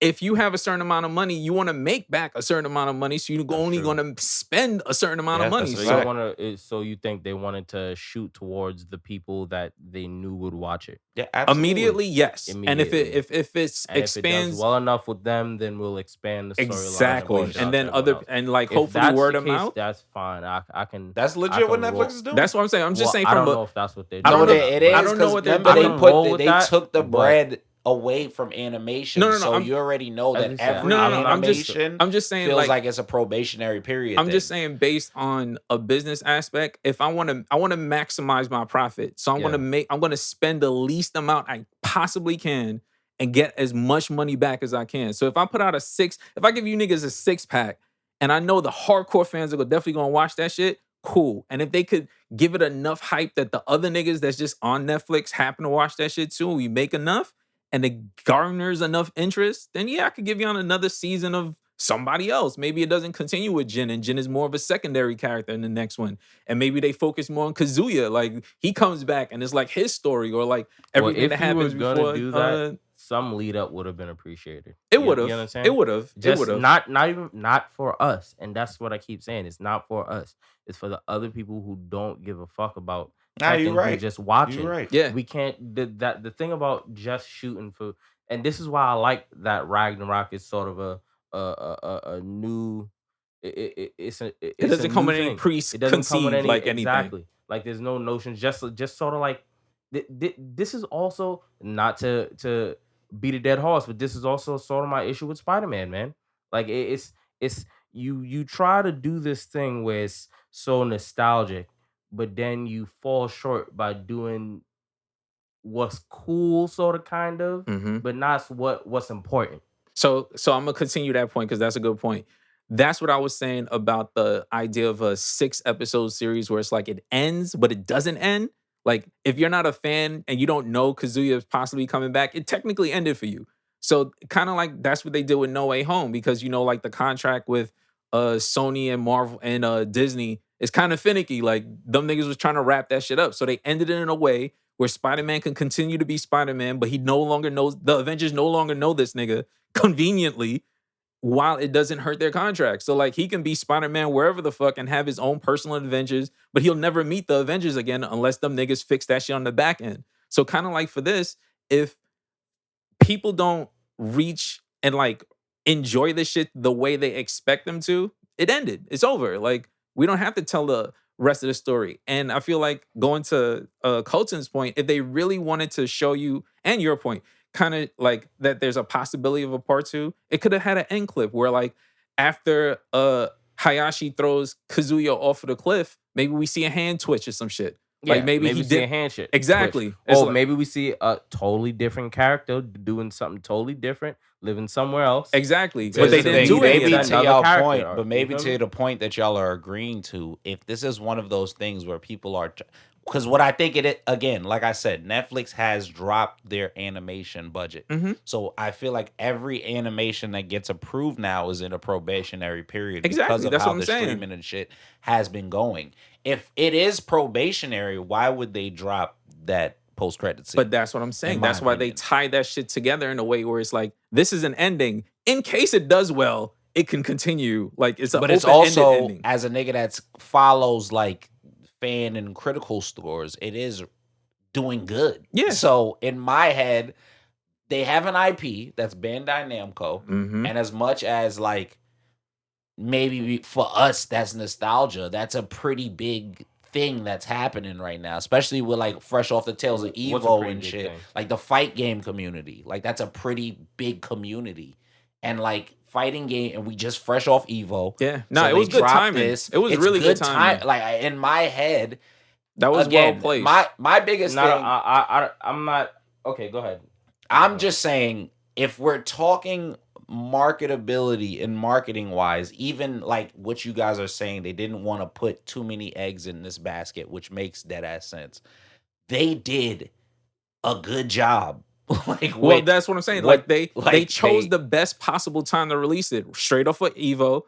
if you have a certain amount of money, you want to make back a certain amount of money, so you're only true. going to spend a certain amount of Yeah, money. that's So a So fact. you want to? So you think they wanted to shoot towards the people that they knew would watch it Yeah, absolutely. immediately, yes. And if immediately? it And if it does expands well enough with them, then we'll expand the storyline and exactly, push it and out to then everyone else. like If hopefully that's word the of case, mouth. that's fine. I can. That's I legit what can Netflix roll. is doing. That's what I'm saying. I'm just Well, saying I from don't a know if that's what they're I doing. don't No, know. it I is don't know because what they're remember I they can doing. roll with they that, took the but bread away from animation, No, so I'm you already know as that we said, every no, I'm not just. animation I'm just saying feels like it's a probationary period I'm thing. just saying based on a business aspect, if I want to maximize my profit. So Yeah. I'm going to spend the least amount I possibly can and get as much money back as I can. So if I put out if I give you niggas a 6-pack and I know the hardcore fans are definitely going to watch that shit, cool. And if they could give it enough hype that the other niggas that's just on Netflix happen to watch that shit too, we make enough and it garners enough interest, then yeah, I could give you on another season of somebody else. Maybe it doesn't continue with Jin, and Jin is more of a secondary character in the next one. And maybe they focus more on Kazuya. Like he comes back and it's like his story, or like Well, everything that if you were happens gonna before. do that, some lead up would have been appreciated. It You, would you have. understand? It would have. It Just would have. not even not for us, and that's what I keep saying. It's not for us. It's for the other people who don't give a fuck about Nah, you're Tekken, who right. just watch You're it. right. Yeah. We can't. The thing about just shooting for, and this is why I like that Ragnarok is sort of a new. It's a It it's a doesn't come new with any thing. It doesn't come with preconceived any like anything. exactly. Like there's no notions. Just sort of like this is also not to beat a dead horse, but this is also sort of my issue with Spider-Man, man. Like it's you try to do this thing where it's so nostalgic, but then you fall short by doing what's cool, sort of, kind of, Mm-hmm. but not what's important. So I'm gonna continue that point because that's a good point. That's what I was saying about the idea of a 6-episode series where it's like it ends, but it doesn't end. Like if you're not a fan and you don't know Kazuya is possibly coming back, it technically ended for you. So kind of like that's what they did with No Way Home, because you know, like the contract with Sony and Marvel and Disney is kind of finicky. Like them niggas was trying to wrap that shit up. So they ended it in a way where Spider-Man can continue to be Spider-Man, but he no longer knows, the Avengers no longer know this nigga conveniently, while it doesn't hurt their contract. So like he can be Spider-Man wherever the fuck and have his own personal adventures, but he'll never meet the Avengers again unless them niggas fix that shit on the back end. So kind of like for this, if people don't reach and like enjoy the shit the way they expect them to, it ended. It's over. Like we don't have to tell the rest of the story. And I feel like going to Colton's point, if they really wanted to show you, and your point, kind of like that there's a possibility of a part 2, it could have had an end clip where like after Hayashi throws Kazuya off of the cliff, maybe we see a hand twitch or some shit. Yeah, Like maybe he see a did handshake. exactly. Twitch. It's Or like- maybe we see a totally different character doing something totally different, living somewhere else. Exactly. But But they the didn't thing, do any maybe of to that. Another y'all character point, arc, but you maybe feel to me? the point that y'all are agreeing to, if this is one of those things where people are, because what I think it again, like I said, Netflix has dropped their animation budget, Mhm. so I feel like every animation that gets approved now is in a probationary period because Exactly, of that's how what I'm the saying. streaming and shit has been going. If it is probationary, why would they drop that post-credit scene? But that's what I'm saying. in my That's why they opinion. tie that shit together in a way where it's like, this is an ending. In case it does well, it can continue. Like it's an But it's open-ended also ending. as a nigga that follows like fan and critical scores, it is doing good. Yeah. So in my head, they have an IP that's Bandai Namco, Mhm. and as much as like maybe for us that's nostalgia, that's a pretty big thing that's happening right now, especially with like fresh off the tails of What's a Evo pretty and big shit. thing? Like the fight game community, like that's a pretty big community, and like fighting game, and we just fresh off Evo. Yeah. No, So it they was good dropped timing. this. It was It's really good timing. Like in my head, That was again, well placed. my biggest Not, thing. I'm not. Okay, go ahead. I'm just saying, if we're talking marketability and marketing wise, even like what you guys are saying, they didn't want to put too many eggs in this basket, which makes dead ass sense. They did a good job. Like, Well, with that's what I'm saying. what- Like they like, chose they- the best possible time to release it. Straight off of Evo.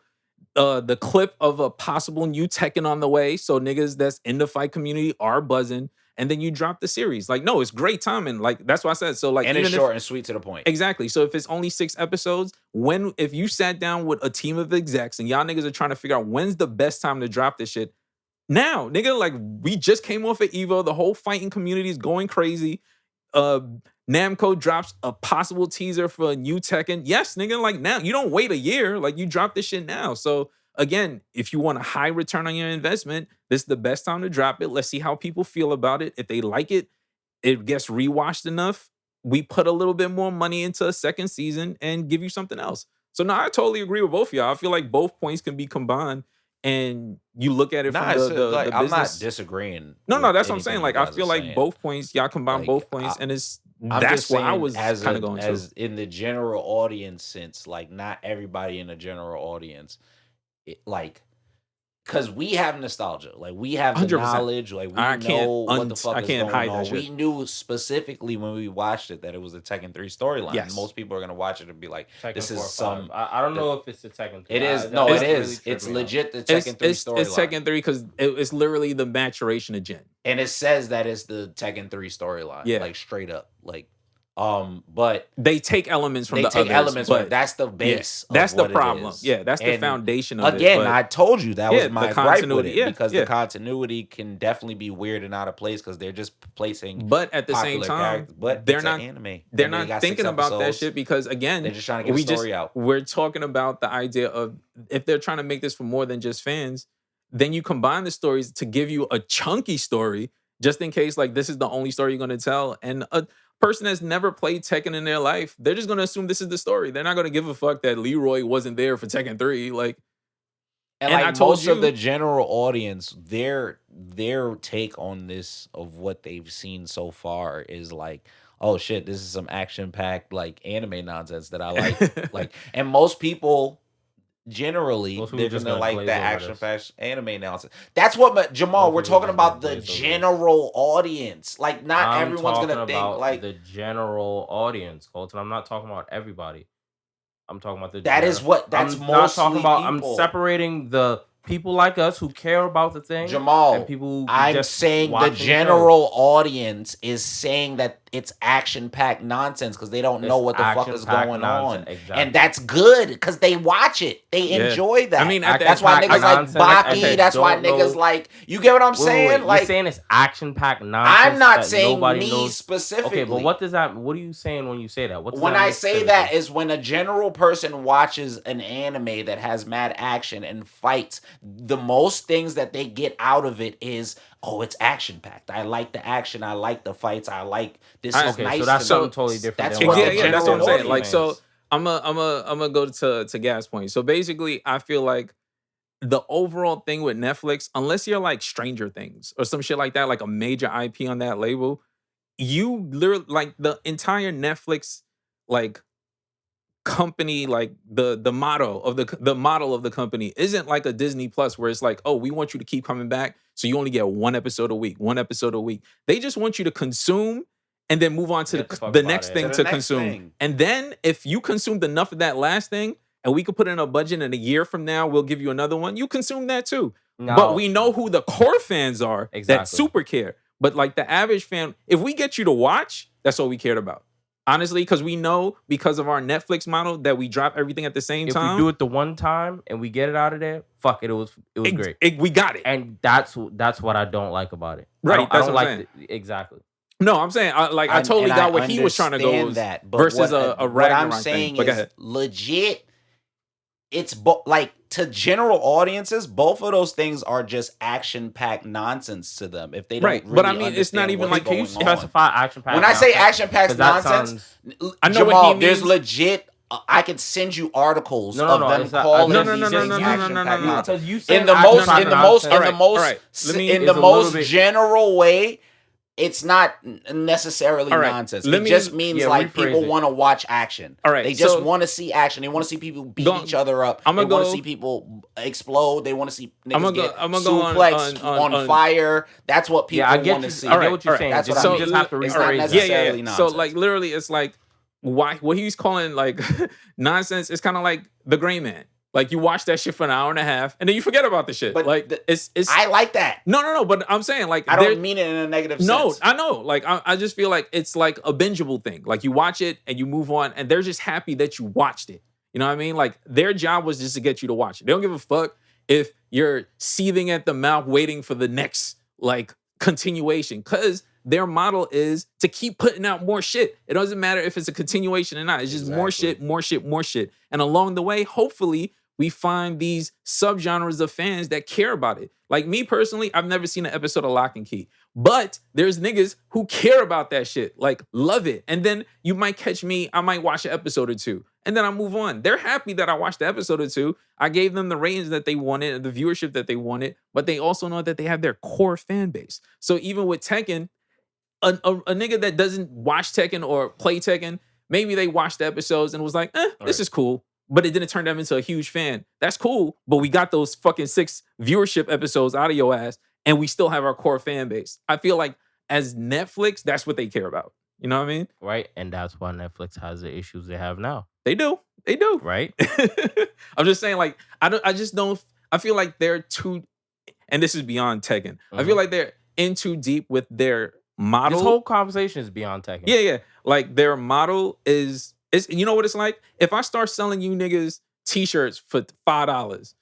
The clip of a possible new Tekken on the way. So niggas that's in the fight community are buzzing. and then you drop the series. Like, no, it's great timing. Like, that's what I said. So, like, And even it's short and sweet to the point. exactly. So if it's only 6 episodes, if you sat down with a team of execs and y'all niggas are trying to figure out when's the best time to drop this shit, now, nigga, like, we just came off of Evo. The whole fighting community is going crazy. Namco drops a possible teaser for a new Tekken. Yes, nigga, like, now you don't wait a year. Like, you drop this shit now. So again, if you want a high return on your investment, this is the best time to drop it. Let's see how people feel about it. If they like it, it gets rewatched enough, we put a little bit more money into a second season and give you something else. So no, I totally agree with both of y'all. I feel like both points can be combined, and you look at it Nah, from it's the like, I'm not business. disagreeing. No, with that's what I'm anything saying. you Like, I guys feel are like saying. both points, y'all combine Like, both points, and I'm that's just what I saying was as kind of going to. as in the general audience sense, like not everybody in the general audience, like, because we have nostalgia, like we have the 100%. knowledge, like we I can't know what the fuck I is can't going hide that on. shit. We knew specifically when we watched it that it was a Tekken 3 storyline. Yes. And most people are gonna watch it and be like, Tekken "This 4 is or some." 5. I don't know if it's the Tekken 3. It is That no, it really is. tripped It's me out. legit the Tekken 3 storyline. It's Tekken 3 because it's literally the maturation of Jin. And it says that it's the Tekken 3 storyline, Yeah. like straight up, like, but They take elements from they the take others, elements, but but that's the base. yeah, that's of the what it problem. is. Yeah, that's the And foundation of again, it. But I told you that yeah, was the my gripe with continuity, it yeah, because yeah. the continuity can definitely be weird and out of place because they're just placing. But at the same popular time, characters. But they're it's not an anime. they're and they not got thinking 6 about that episodes. shit because again, They're just trying to get the story out. we're talking about the idea of if they're trying to make this for more than just fans, then you combine the stories to give you a chunky story just in case like this is the only story you're going to tell. And a person that's never played Tekken in their life, they're just going to assume this is the story. They're not going to give a fuck that Leroy wasn't there for Tekken 3. Like, And and I like told most of you- the general audience, their take on this of what they've seen so far is like, oh shit, this is some action packed like anime nonsense that I like. Like, and most people generally Most people they're just gonna gonna like glaze the over action this. packed anime nonsense. That's what Jamal. Most We're people talking just about gonna the glaze over this. general audience. Like, not I'm everyone's talking gonna think about like the general audience, Colton. I'm not talking about everybody. I'm talking about the. that is what that's I'm not talking mostly about. people. I'm separating the people like us who care about the thing, Jamal, and people who I'm just saying the watching show. general audience is saying that it's action-packed nonsense because they don't know It's what the fuck is action-packed going nonsense, on. exactly. And that's good because they watch it. They Yeah. enjoy that. I mean, at that's why action-packed niggas like nonsense, Baki. and That's why don't niggas know- like, you get what I'm saying? Wait. Like, You're saying it's action-packed nonsense. I'm not that saying nobody me knows. specifically. Okay, but what does that? What are you saying when you say that? What does When that I mean say that specifically? is when a general person watches an anime that has mad action and fights, the most things that they get out of it is, oh, it's action packed. I like the action. I like the fights. I like this is Okay, nice. so that's to something me. totally different. That's than what what the I'm yeah, that's what I'm general saying. Like, audience so is. I'm gonna go to Gas Point. So basically, I feel like the overall thing with Netflix, unless you're like Stranger Things or some shit like that, like a major IP on that label, you literally like the entire Netflix like company, like the motto of the model of the company isn't like a Disney Plus where it's like, oh, we want you to keep coming back, so you only get one episode a week. They just want you to consume and then move on to Get the fuck the about next it. thing To the to next consume. thing. And then if you consumed enough of that last thing and we could put in a budget and a year from now we'll give you another one, you consume that too. But Now- we know who the core fans are that Exactly. super care. But like the average fan, if we get you to watch, that's all we cared about. Honestly, because we know because of our Netflix model that we drop everything at the same If time. we do it the one time and we get it out of there, fuck it. It was great. We got it. And that's what I don't like about it. Right, I that's don't what I'm like exactly. No, I'm saying I totally got what he was trying to go understand with that, but versus what, a what I'm Ragnarok saying thing. But go is ahead. legit. It's like to general audiences, both of those things are just action-packed nonsense to them. If they don't Right, really but I mean, it's not understand even what's like, Can you going on. specify action packed? When I say action-packed nonsense, I know what Jamal, he there's means. legit. I could send you articles No, of no, them it's not- calling no, these things action-packed nonsense. Because you In said the most, action-packed in the most, in the Alright, most, alright. Let me- in It's the a little most bit- general way, it's not necessarily Alright, nonsense. let It me- just means yeah, like rephrase people it. want to watch action. Alright, They just so- want to see action. They want to see people beat Go- each other up. I'ma They want go- to see people explode. They want to see I'ma niggas go- get I'ma go suplexed on- fire. That's what people Yeah, I get want you. to see. I get Alright, what you're alright. saying. That's Just, what I you mean. just have to It's not rephrase it. necessarily So nonsense. like literally, it's like what he's calling like nonsense is kind of like the gray man. Like you watch that shit for an hour and a half, and then you forget about the shit. But like it's I like that. no. But I'm saying like I don't mean it in a negative no, sense. I know. Like I just feel like it's like a bingeable thing. Like you watch it and you move on, and they're just happy that you watched it. You know what I mean? Like their job was just to get you to watch it. They don't give a fuck if you're seething at the mouth waiting for the next like continuation, because their model is to keep putting out more shit. It doesn't matter if it's a continuation or not. It's just more shit, more shit, more shit. And along the way, hopefully, we find these subgenres of fans that care about it. Like me personally, I've never seen an episode of Lock and Key, but there's niggas who care about that shit, like love it. And then you might catch me, I might watch an episode or two, and then I move on. They're happy that I watched the episode or two. I gave them the ratings that they wanted, the viewership that they wanted, but they also know that they have their core fan base. So even with Tekken, a nigga that doesn't watch Tekken or play Tekken, maybe they watched the episodes and was like, this is cool. But it didn't turn them into a huge fan. That's cool. But we got those fucking 6 viewership episodes out of your ass, and we still have our core fan base. I feel like as Netflix, that's what they care about. You know what I mean? Right. And that's why Netflix has the issues they have now. They do. They do. Right. I'm just saying, like, I feel like they're too, and this is beyond Tekken. I feel like they're in too deep with their model. This whole conversation is beyond Tekken. Yeah. Like their model is you know what it's like? If I start selling you niggas t-shirts for $5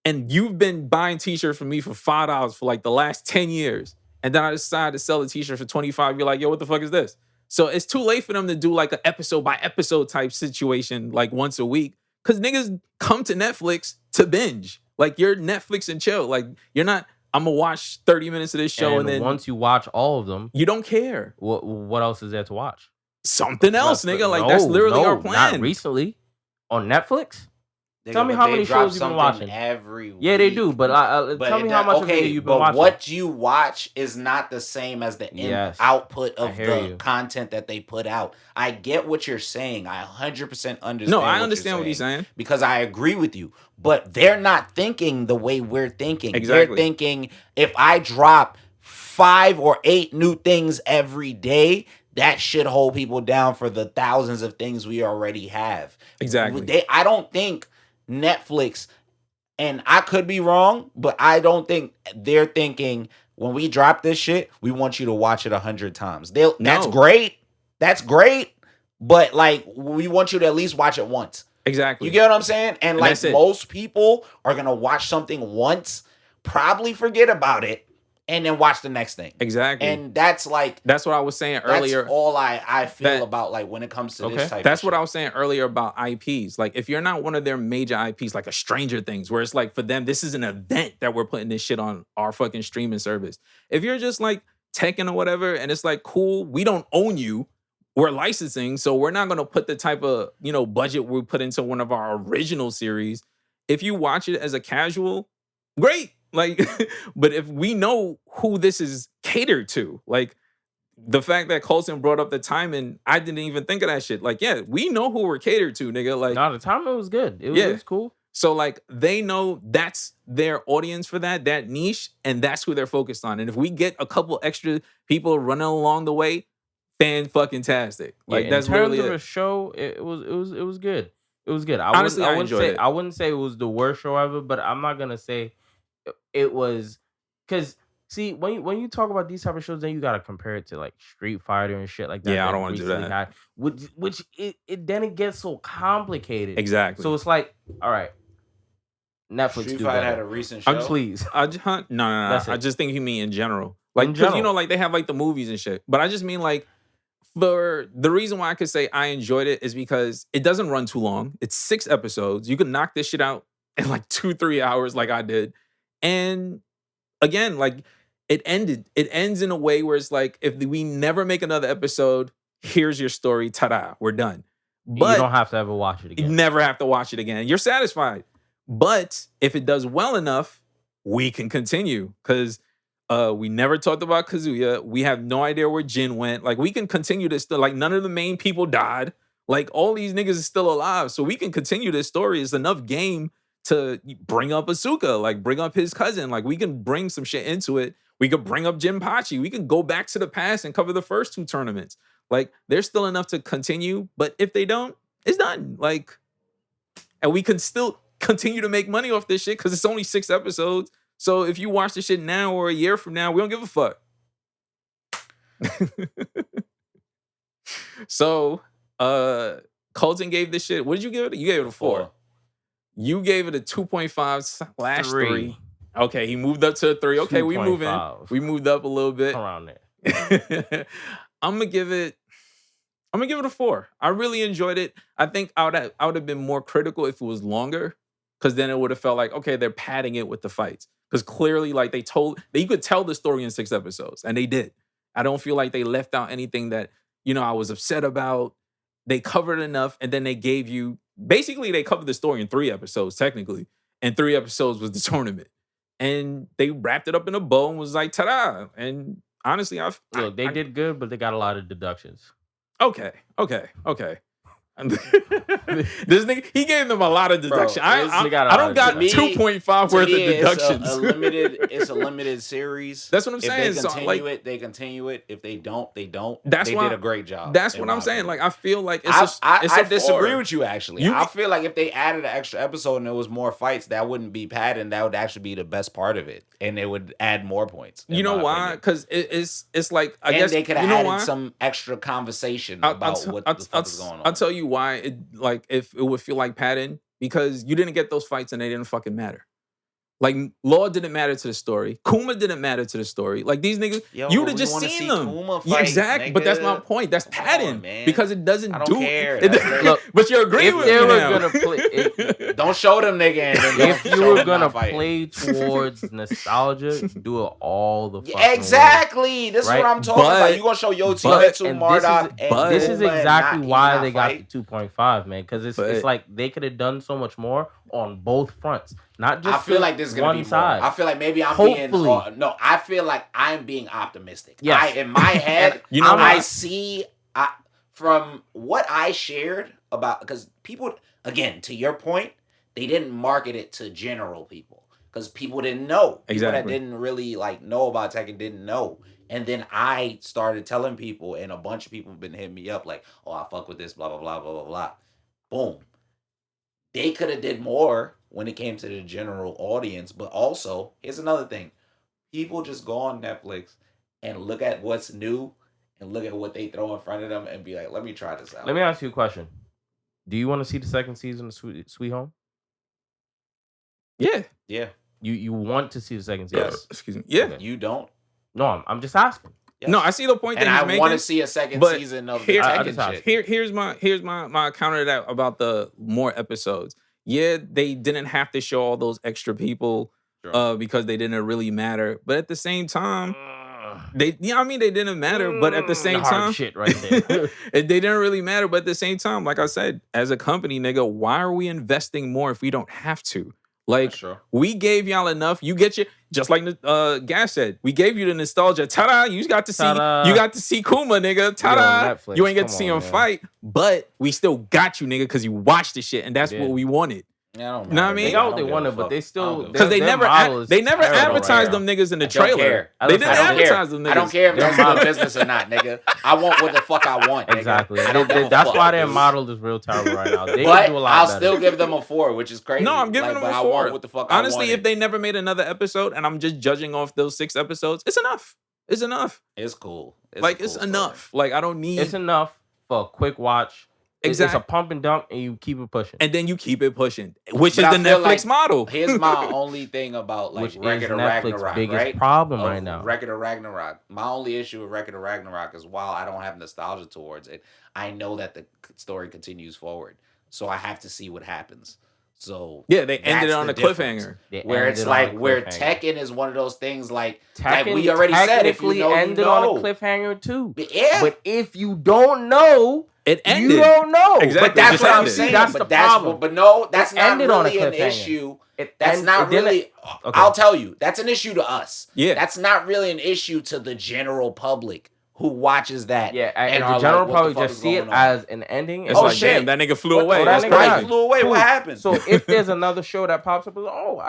and you've been buying t-shirts from me for $5 for like the last 10 years, and then I decide to sell a t-shirt for $25, you're like, yo, what the fuck is this? So it's too late for them to do like an episode by episode type situation like once a week, because niggas come to Netflix to binge. Like you're Netflix and chill. Like you're not, I'm gonna watch 30 minutes of this show and then once you watch all of them, you don't care. What else is there to watch? Something else, nigga. Like that's literally our plan. Not recently on Netflix. Nigga, Tell me but how they many drop shows you've been something watching. every week. Yeah, they do. But tell me how much of it you've been watching. What you watch is not the same as the output of the content that they put out. I get what you're saying. I 100% understand. No, I understand what you're saying because I agree with you. But they're not thinking the way we're thinking. Exactly. They're thinking if I drop 5 or 8 new things every day, that should hold people down for the thousands of things we already have. Exactly. I don't think Netflix, and I could be wrong, but I don't think they're thinking when we drop this shit, we want you to watch it 100 times. That's great. That's great. But like, we want you to at least watch it once. Exactly. You get what I'm saying? And like most people are going to watch something once, probably forget about it, and then watch the next thing. Exactly. And that's like... That's what I was saying earlier. That's all I feel about like when it comes to this type That's of what shit. I was saying earlier about IPs. Like if you're not one of their major IPs, like a Stranger Things, where it's like for them, this is an event that we're putting this shit on our fucking streaming service. If you're just like Tekken or whatever, and it's like, cool, we don't own you. We're licensing, so we're not going to put the type of, budget we put into one of our original series. If you watch it as a casual, great. Like, but if we know who this is catered to, like the fact that Colson brought up the timing, I didn't even think of that shit. Like, yeah, we know who we're catered to, nigga. Like, no, the timing was good. It was cool. So like they know that's their audience for that niche, and that's who they're focused on. And if we get a couple extra people running along the way, fan fucking tastic. Like that's really of a show. It was good. It was good. Honestly, I enjoyed it. I wouldn't say it was the worst show ever, but I'm not gonna say it was, because see, when you talk about these type of shows, then you gotta compare it to like Street Fighter and shit like that. Yeah, I don't want to do that. Which then it gets so complicated. Exactly. So it's like, all right, Netflix Street do Fighter better. had a recent show. Please. No. I just think you mean in general. Like, because like they have like the movies and shit. But I just mean like, for the reason why I could say I enjoyed it is because it doesn't run too long. It's 6 episodes. You can knock this shit out in like 2-3 hours like I did. And again, like it ends in a way where it's like, if we never make another episode, here's your story. Ta-da, we're done. But you don't have to ever watch it again. You never have to watch it again. You're satisfied. But if it does well enough, we can continue. Because we never talked about Kazuya. We have no idea where Jin went. Like, we can continue this. Like, none of the main people died. Like, all these niggas is still alive. So we can continue this story. It's enough game to bring up Asuka. Like, bring up his cousin. Like, we can bring some shit into it. We could bring up Jinpachi. We can go back to the past and cover the first 2 tournaments. Like, there's still enough to continue. But if they don't, it's done. Like, and we can still continue to make money off this shit because it's only 6 episodes. So if you watch this shit now or a year from now, we don't give a fuck. So, Colton gave this shit. What did you give it? You gave it a 4. You gave it a 2.5/3. Okay, he moved up to a 3. Okay, we moving. 2.5. We moved up a little bit. Around there. I'm gonna give it a 4. I really enjoyed it. I think I would have been more critical if it was longer, because then it would have felt like, okay, they're padding it with the fights. Because clearly, like you could tell the story in 6 episodes, and they did. I don't feel like they left out anything that, I was upset about. They covered enough, and then they gave you, basically they covered the story in 3 episodes, technically. And 3 episodes was the tournament. And they wrapped it up in a bow and was like, ta-da. And honestly, Look, they did good, but they got a lot of deductions. Okay. This nigga, he gave them a lot of deduction. Bro, I don't got 2.5 worth of deductions. It's a limited series. That's what I'm saying. If they continue it. If they don't, they don't. They did a great job. That's what I'm saying. Like, I feel like I disagree with you, actually. I feel like if they added an extra episode and there was more fights, that wouldn't be padding. That would actually be the best part of it, and it would add more points. You know why? Because it's like, I guess they could have added some extra conversation about what the fuck is going on. I'll tell you why. If it would feel like padding, because you didn't get those fights and they didn't fucking matter. Like, Law didn't matter to the story. Kuma didn't matter to the story. Like, these niggas, you would have just seen them. Fight, exactly. nigga. But that's my point. That's padding. Because it doesn't I don't care. Look, but you're agreeing with me now. Don't show them, nigga. If you were gonna play towards nostalgia, do it all the fucking exactly. way, This is right? what I'm talking about. You gonna show Yotetsu, Marduk, and this is exactly why they got fight? the 2.5, man. Because it's like they could have done so much more on both fronts. Not just I feel like this is gonna one be side. more. I feel like maybe I'm Hopefully. being no. I feel like I'm being optimistic. Yes. In my head, I see from what I shared about, because people, again, to your point, they didn't market it to general people because people didn't know. Exactly. People that didn't really know about Tekken didn't know. And then I started telling people, and a bunch of people have been hitting me up like, "Oh, I fuck with this, blah blah blah blah blah blah." Boom. They could have did more when it came to the general audience, but also, here's another thing. People just go on Netflix and look at what's new and look at what they throw in front of them and be like, let me try this out. Let me ask you a question. Do you want to see the second season of Sweet Home? Yeah. Yeah. You want to see the second season? Yes. Excuse me. Yeah. Okay. You don't? No, I'm just asking. Yes. No, I see the point that he's making. I want to see a second season of the Tekken shit. Here's my counter to that about the more episodes. Yeah, they didn't have to show all those extra people because they didn't really matter. But at the same time, they didn't matter. But at the same time, shit right there. they didn't really matter. But at the same time, like I said, as a company, nigga, why are we investing more if we don't have to? Like, we gave y'all enough. You get your, just like Gas said, we gave you the nostalgia. Ta-da! You got to see Kuma, nigga. Ta-da! You ain't get to see him fight, but we still got you, nigga, because you watched the shit, and that's what we wanted. Yeah, I don't know what I mean? They got what they wanted, but they still, because they never advertised them niggas in the trailer. They didn't advertise them niggas. I don't care if that's good business or not, nigga. I want what the fuck I want, nigga. Exactly. That's why their model is real terrible right now. They but can do a lot I'll better. Still give them a 4, which is crazy. No, I'm giving them a 4. I want what the fuck Honestly, I if they never made another episode and I'm just judging off those 6 episodes, it's enough. It's enough. It's cool. It's enough. Like, I don't need. It's enough for a quick watch. Exactly. It's a pump and dump, and you keep it pushing. And then you keep it pushing, which is the Netflix model. Here's my only thing about Record of Ragnarok, biggest problem right now. Record of Ragnarok. My only issue with Record of Ragnarok is while I don't have nostalgia towards it, I know that the story continues forward, so I have to see what happens. So yeah, they ended it on a cliffhanger. Where it's where Tekken is one of those things like Tekken we already said, if you know, ended on a cliffhanger too. Yeah, but if you don't know. It ended. You don't know. Exactly. But that's what I'm saying. That's the problem. But no, that's not really an cliffhanger. issue. That's not really. Okay. I'll tell you, that's an issue to us. Yeah. That's not really an issue to the general public who watches that. Yeah, and and are the general like, what the public fuck just is see it going on? as an ending. It's Oh, like, shit. damn, that nigga flew What- away. oh, That's that nigga nigga crazy. flew away. Cool. What happened? So if there's another show that pops up, I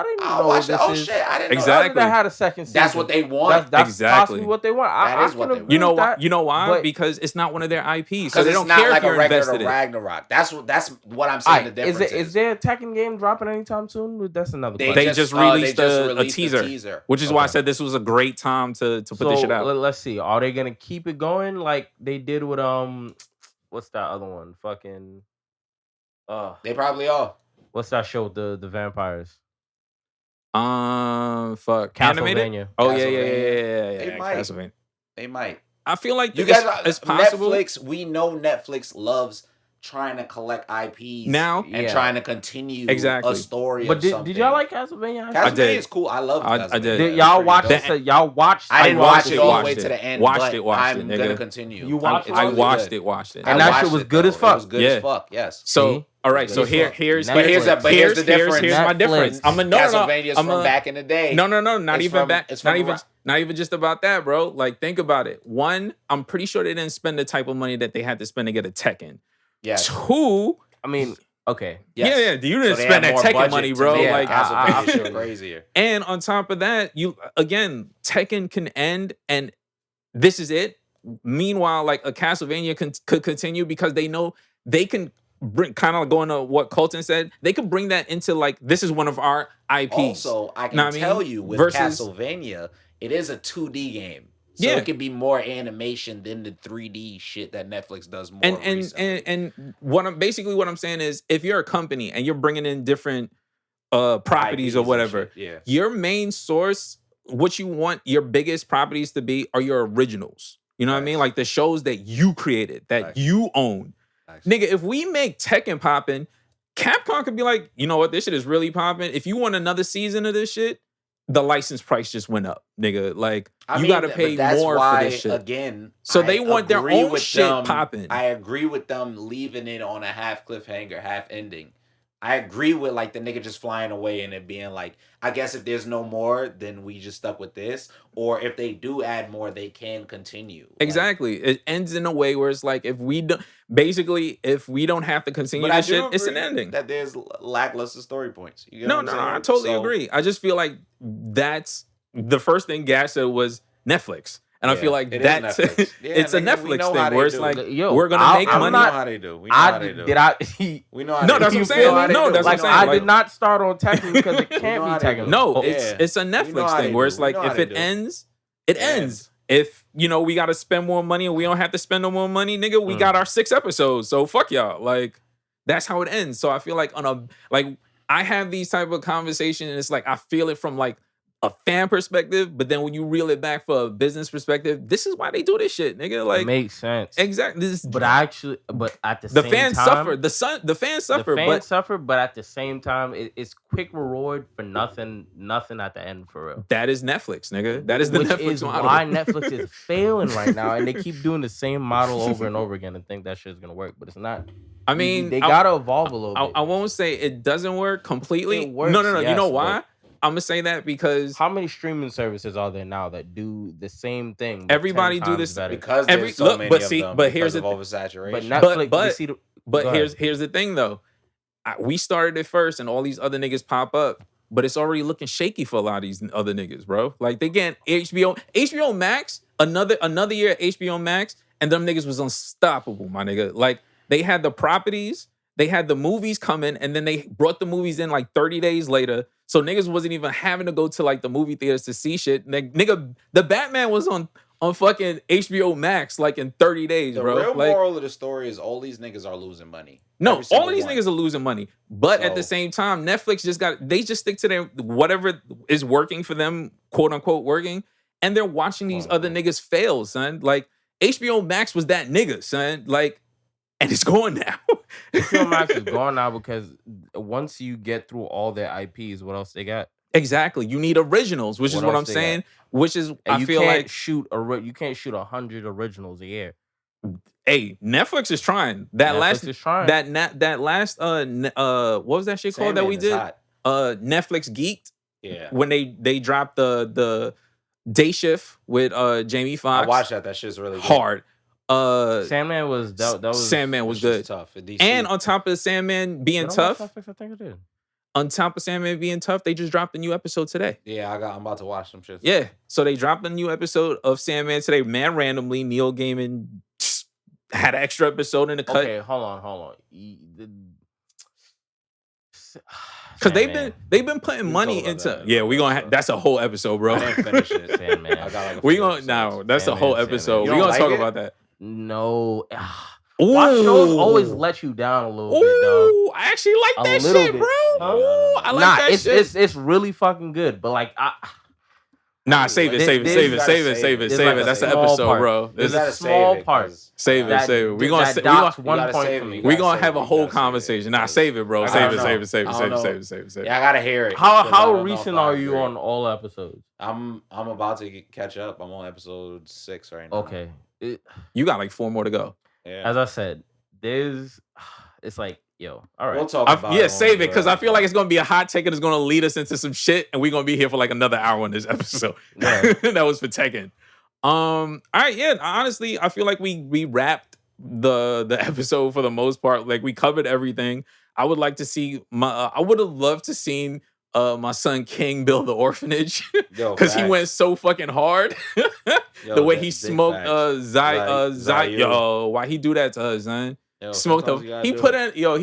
didn't I'll know watch this that. Oh is. shit, I didn't know. Exactly. That had a second season. That's what they want. That's Exactly. possibly what they want. That I is what can they agree You know with why? that, You know why? but- Because it's not one of their IPs, so Because they it's don't not care like if you're a regular invested in it. Ragnarok. That's what I'm saying. The difference is there a Tekken game dropping anytime soon? That's another They question. They just released released a a teaser, which is why I Okay. said this was a great time to put this shit out. Let's see. Are they gonna keep it going like they did with what's that other one? Fucking They probably are. what's that show with the vampires? Fuck, animated. Castlevania. Oh yeah. They might. Castlevania. They might. I feel like You it's, guys, it's possible. Netflix. We know Netflix loves trying to collect IPs Now? and Yeah. trying to continue Exactly. a story. But of did something. y'all like Castlevania? Castlevania? did. Is cool. I love. I did. Did It's y'all pretty watch dope. it? Y'all watched? I didn't watched watch it, it all the watched way it. to the end. Watched but it, watched I'm it, nigga. gonna continue. You watched It's it? I really watched good. it. Watched it. And I that watched shit was it, good though. as fuck. It was good Yeah. as fuck. Yes. So See? all right. Good So as here fuck. here's But But here's here's the difference. Here's my Netflix. difference. I'm a no. Castlevania's I'm from a, back in the day. No, not It's even from- back. it's Not from even. Ra- Not even just about that, bro. Like, think about it. One, I'm pretty sure they didn't spend the type of money that they had to spend to get a Tekken. Yes. Two, I mean, okay. Yes. yeah, you didn't So they spend had that more Tekken budget money, to bro. make Like, Castlevania shit crazier. and on top of that, you again, Tekken can end, and this is it. Meanwhile, like a Castlevania could continue because they know they can bring, kind of going to what Colton said. They could bring that into like this is one of our IPs. Also, I can Know what I tell mean? you with Versus- Castlevania, it is a 2D game. So Yeah. it can be more animation than the 3D shit that Netflix does more and recently. and what I'm saying is, if you're a company and you're bringing in different properties IPs or and whatever, shit, yeah. your main source, what you want your biggest properties to be, are your originals. You know what I mean? Facts. Like the shows that you created, that Facts. you own. Facts. Nigga, if we make Tekken poppin', Capcom could be like, you know what, this shit is really popping. If you want another season of this shit, the license price just went up, nigga. Like, I you mean, gotta but pay that's more why, for this shit. Again, So I they want their agree own with shit them- popping. I agree with them leaving it on a half cliffhanger, half ending. I agree with like the nigga just flying away and it being like, I guess if there's no more, then we just stuck with this. Or if they do add more, they can continue. Like, Exactly. It ends in a way where it's like, if we don't, basically, if we don't have to continue but I this shit, do it's an agree ending. that there's lackluster story points. You get No, what no, I'm I saying? totally So, agree. I just feel like that's the first thing Gas said was Netflix. And I Yeah, feel like it is that's Netflix. Yeah, it's a nigga, we Netflix know how thing they where it's do. like, Yo, we're gonna make we money. know how they do. We know how they do. Did I? We know how No, they that's do. what I'm We saying. know how they No, do. that's We what I'm know saying. how I they Like- did not start on Tekken because it can't know be how they Tekken. do. No, Oh, it's a know Netflix how thing they where do. it's We like, know how if they it do. ends, it ends. If, you know, we got to spend more money and we don't have to spend no more money, nigga, we got our 6 episodes. So fuck y'all. Like, that's how it ends. So I feel like I have these type of conversations and it's like, I feel it from like a fan perspective, but then when you reel it back for a business perspective, this is why they do this shit, nigga. It Like, makes sense. exactly. This is, But at the the same fans time, suffer. The fans suffer. The fans But suffer, but at the same time, it's quick reward for nothing at the end for real. that is Netflix, nigga. That is the Which Netflix is model. why Netflix is failing right now, and they keep doing the same model over and over again and think that shit's gonna work, but it's not. I mean, they gotta evolve a little bit. I won't say it doesn't work completely. It works, no. You yes, know why? but- I'm gonna say that because How many streaming services are there now that do the same thing? but Everybody 10 do times this better? Because Every- there's so look, many but of see- them but because here's of the oversaturation. But Netflix, but- you see the, But go ahead. here's the thing though. We started it first, and all these other niggas pop up, but it's already looking shaky for a lot of these other niggas, bro. Like they getting HBO Max, another year at HBO Max, and them niggas was unstoppable, my nigga. Like they had the properties, they had the movies coming, and then they brought the movies in like 30 days later. So niggas wasn't even having to go to like the movie theaters to see shit. Like, nigga, the Batman was on fucking HBO Max like in 30 days, The bro. real Like, moral of the story is all these niggas are losing money. no, Every single all of these one. niggas are losing money. But at the So- same time, Netflix they just stick to their whatever is working for them, quote unquote working, and they're watching these other niggas fail, son. Like HBO Max was that nigga, son. Like, and it's going now. HBO Max is gone now because once you get through all their IPs, what else they got? Exactly. You need originals, which is What what I'm else they got? saying. Which is And I you feel can't like, shoot you can't shoot 100 originals a year. hey, Netflix is trying. That Netflix last is trying. that last what was that shit called that Sandman we is did? hot. Netflix Geeked. Yeah. When they dropped the Day Shift with Jamie I Foxx. watched that. That shit's really good. Hard. Sandman was that was Sandman was It's just good. tough. DC. And on top of Sandman being Did I watch tough, Netflix? I think I did. on top of Sandman being tough, they just dropped a new episode today. Yeah, I'm about to watch some shit. Yeah. So they dropped a new episode of Sandman today. Man, randomly, Neil Gaiman just had an extra episode in the cut. Okay, hold on. Because Sandman. they've been putting We money talk about into that. yeah, we gonna that's a whole episode, bro. I didn't finish it. Sandman. I got like a We few gonna episodes. now that's a Sandman, whole Sandman. episode. You We don't gonna like talk it? about that. No. Watch shows always let you down a little bit, dog. Ooh, I actually like A that little shit, bit. bro. Huh? Ooh, I like Nah, that shit. it's really fucking good. But like Nah, save it. There's That's the small episode, part. bro. There's You a gotta small save it, part. 'cause Save it. That We gonna docks You one gotta point save for it. me. You we gotta gonna save have it. a You whole gotta save it. conversation. Nah, Because save it, bro. I Save don't it. know. Save I don't know. it. Yeah, I gotta hear it. How 'cause I don't know recent if I are you agree. on all episodes? I'm about to catch up. I'm on episode 6 right now. Okay. You got like 4 more to go. Yeah. As I said, it's like, yo, all right. We'll talk about it. Yeah, when save we it do because I feel like episode. it's gonna be a hot take and it's gonna lead us into some shit, and we're gonna be here for like another hour on this episode. Yeah. That was for Tekken. All right, yeah. Honestly, I feel like we wrapped the episode for the most part. Like we covered everything. I would like to see I would have loved to seen my son King build the orphanage Yo, because he facts. went so fucking hard. Yo, The way big he smoked facts. Zayu. Yo, why he do that to her, son? Yo, Smoked sometimes her. you gotta He do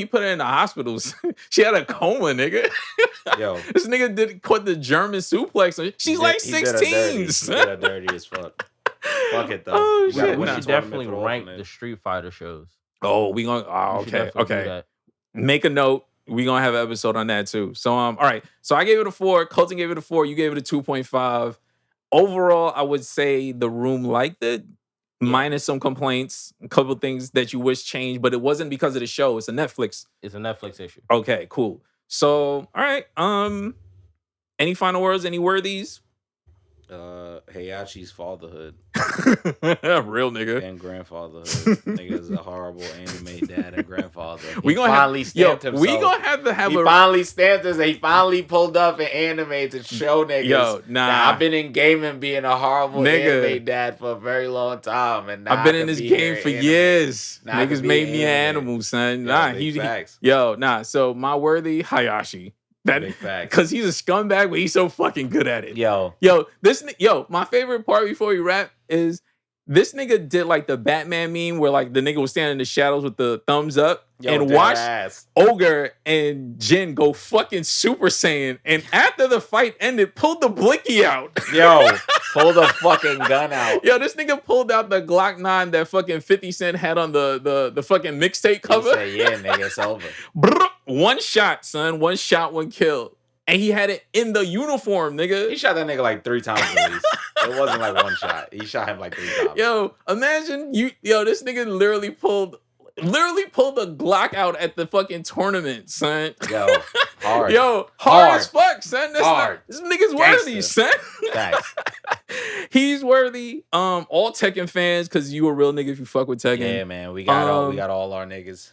put it. her in the hospitals. She had a coma, nigga. Yo, This nigga did quit the German suplex. She's like he did her dirty. 16. He son. did her dirty as fuck. Fuck it though. Oh, You gotta shit. win We a should tournament definitely for the rank orphanage. the Street Fighter shows. Oh, we gonna. Oh, We should okay, definitely do okay. that. Make a note. We gonna have an episode on that too. So all right. So I gave it a 4. Colton gave it a 4. You gave it a 2.5. Overall, I would say the room liked it, minus some complaints, a couple things that you wish changed, but it wasn't because of the show. It's a Netflix. It's a Netflix issue. Okay, cool. So all right. Any final words? Any worthies? Heihachi's fatherhood Real nigga. and grandfatherhood. Nigga's a horrible anime dad and grandfather. We He gonna finally have, yo, stamped himself. we gonna have to have He a finally stamped us. He finally pulled up an anime to show niggas. Yo, nah. that I've been in gaming being a horrible Nigga. anime dad for a very long time, and now I've been I in can this be game here for in anime. years. Now I can Niggas be made in me an anime. animal, son. Yo, Nah, big facts. So my worthy Hayashi. That Big facts. because he's a scumbag, but he's so fucking good at it. Yo, My favorite part before we wrap is this nigga did like the Batman meme where like the nigga was standing in the shadows with the thumbs up and dead watched ass. Ogre and Jin go fucking Super Saiyan, and after the fight ended, pulled the blicky out. Yo, pull the fucking gun out. Yo, this nigga pulled out the Glock 9 that fucking 50 Cent had on the fucking mixtape He cover. said, "Yeah, nigga, it's over." Brrr, one shot, son. One shot, one kill. And he had it in the uniform, He nigga. shot that nigga like 3 times at least. It wasn't like one shot. He shot him like 3 times. Yo, imagine this nigga literally pulled a Glock out at the fucking tournament, son. Yo, hard. Yo, hard Hard. as fuck, son. Hard. This nigga's worthy, Gangster. son. Facts. He's worthy. All Tekken fans, cause you a real nigga if you fuck with Tekken. Yeah, man. We got all our niggas.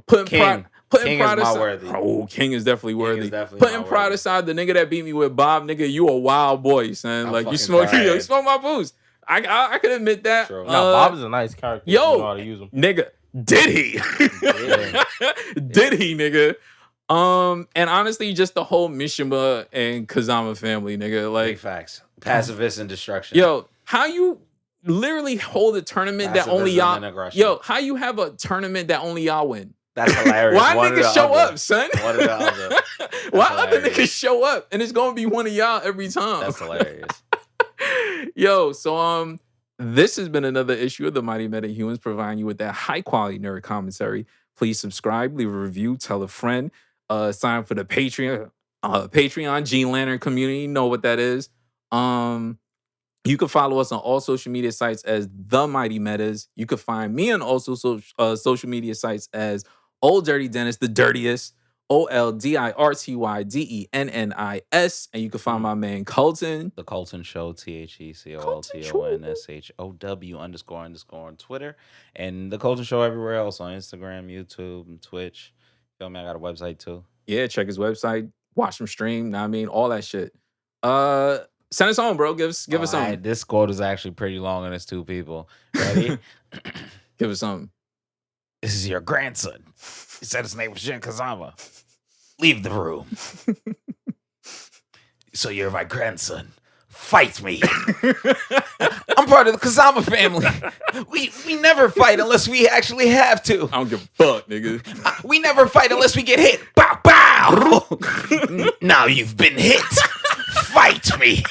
Putting King. pride. Putting King pride is my aside. worthy. Oh, King is definitely worthy. is definitely Putting my pride worthy. aside, the nigga that beat me with Bob, nigga, you a wild boy, son. I'm Like you fucking smoke, tired. you smoke my booze. I can admit that. True. No, Bob's a nice character. yo, You know how to use him. Nigga, did he? Yeah. Did he, nigga? And honestly, just the whole Mishima and Kazama family, nigga. Big Like, facts. Pacifist and destruction. yo, how you literally hold a tournament that only Pacifism y'all? and aggression. Yo, how you have a tournament that only y'all win? That's hilarious. Why One or the niggas show other. up, son? One or the other. Why That's other hilarious. niggas show up and it's gonna be one of y'all every time? That's hilarious. Yo, so this has been another issue of the Mighty Metahumans, providing you with that high quality nerd commentary. Please subscribe, leave a review, tell a friend, sign up for the Patreon Gene Lantern community. You know what that is. You can follow us on all social media sites as The Mighty Metas. You can find me on also social media sites as Old Dirty Dennis, the dirtiest, OLDIRTYDENNIS. And you can find my man Colton. The Colton Show, THECOLTONSHOW __ on Twitter. And The Colton Show everywhere else on Instagram, YouTube, and Twitch. Feel me? I got a website too. Yeah, check his website, watch him stream, know what I mean, all that shit. Send us home, bro. Give us All something. right, this quote is actually pretty long and it's 2 people. Ready? Give us something. This is your grandson. He said his name was Jin Kazama. Leave the room. So you're my grandson. Fight me. I'm part of the Kazama family. We never fight unless we actually have to. I don't give a fuck, nigga. We never fight unless we get hit. Bow bow. Now you've been hit. Fight me.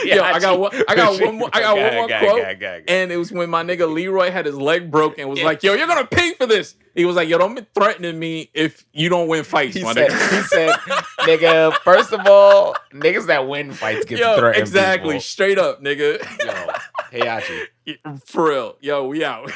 Yo, I got one more quote. Go. And it was when my nigga Leroy had his leg broken and was like, yo, you're gonna pay for this. He was like, yo, don't be threatening me if you don't win fights, He my said, nigga. nigga, first of all, niggas that win fights get to threaten exactly. people. Straight up, nigga. Yo, Heihachi. For real. Yo, we out.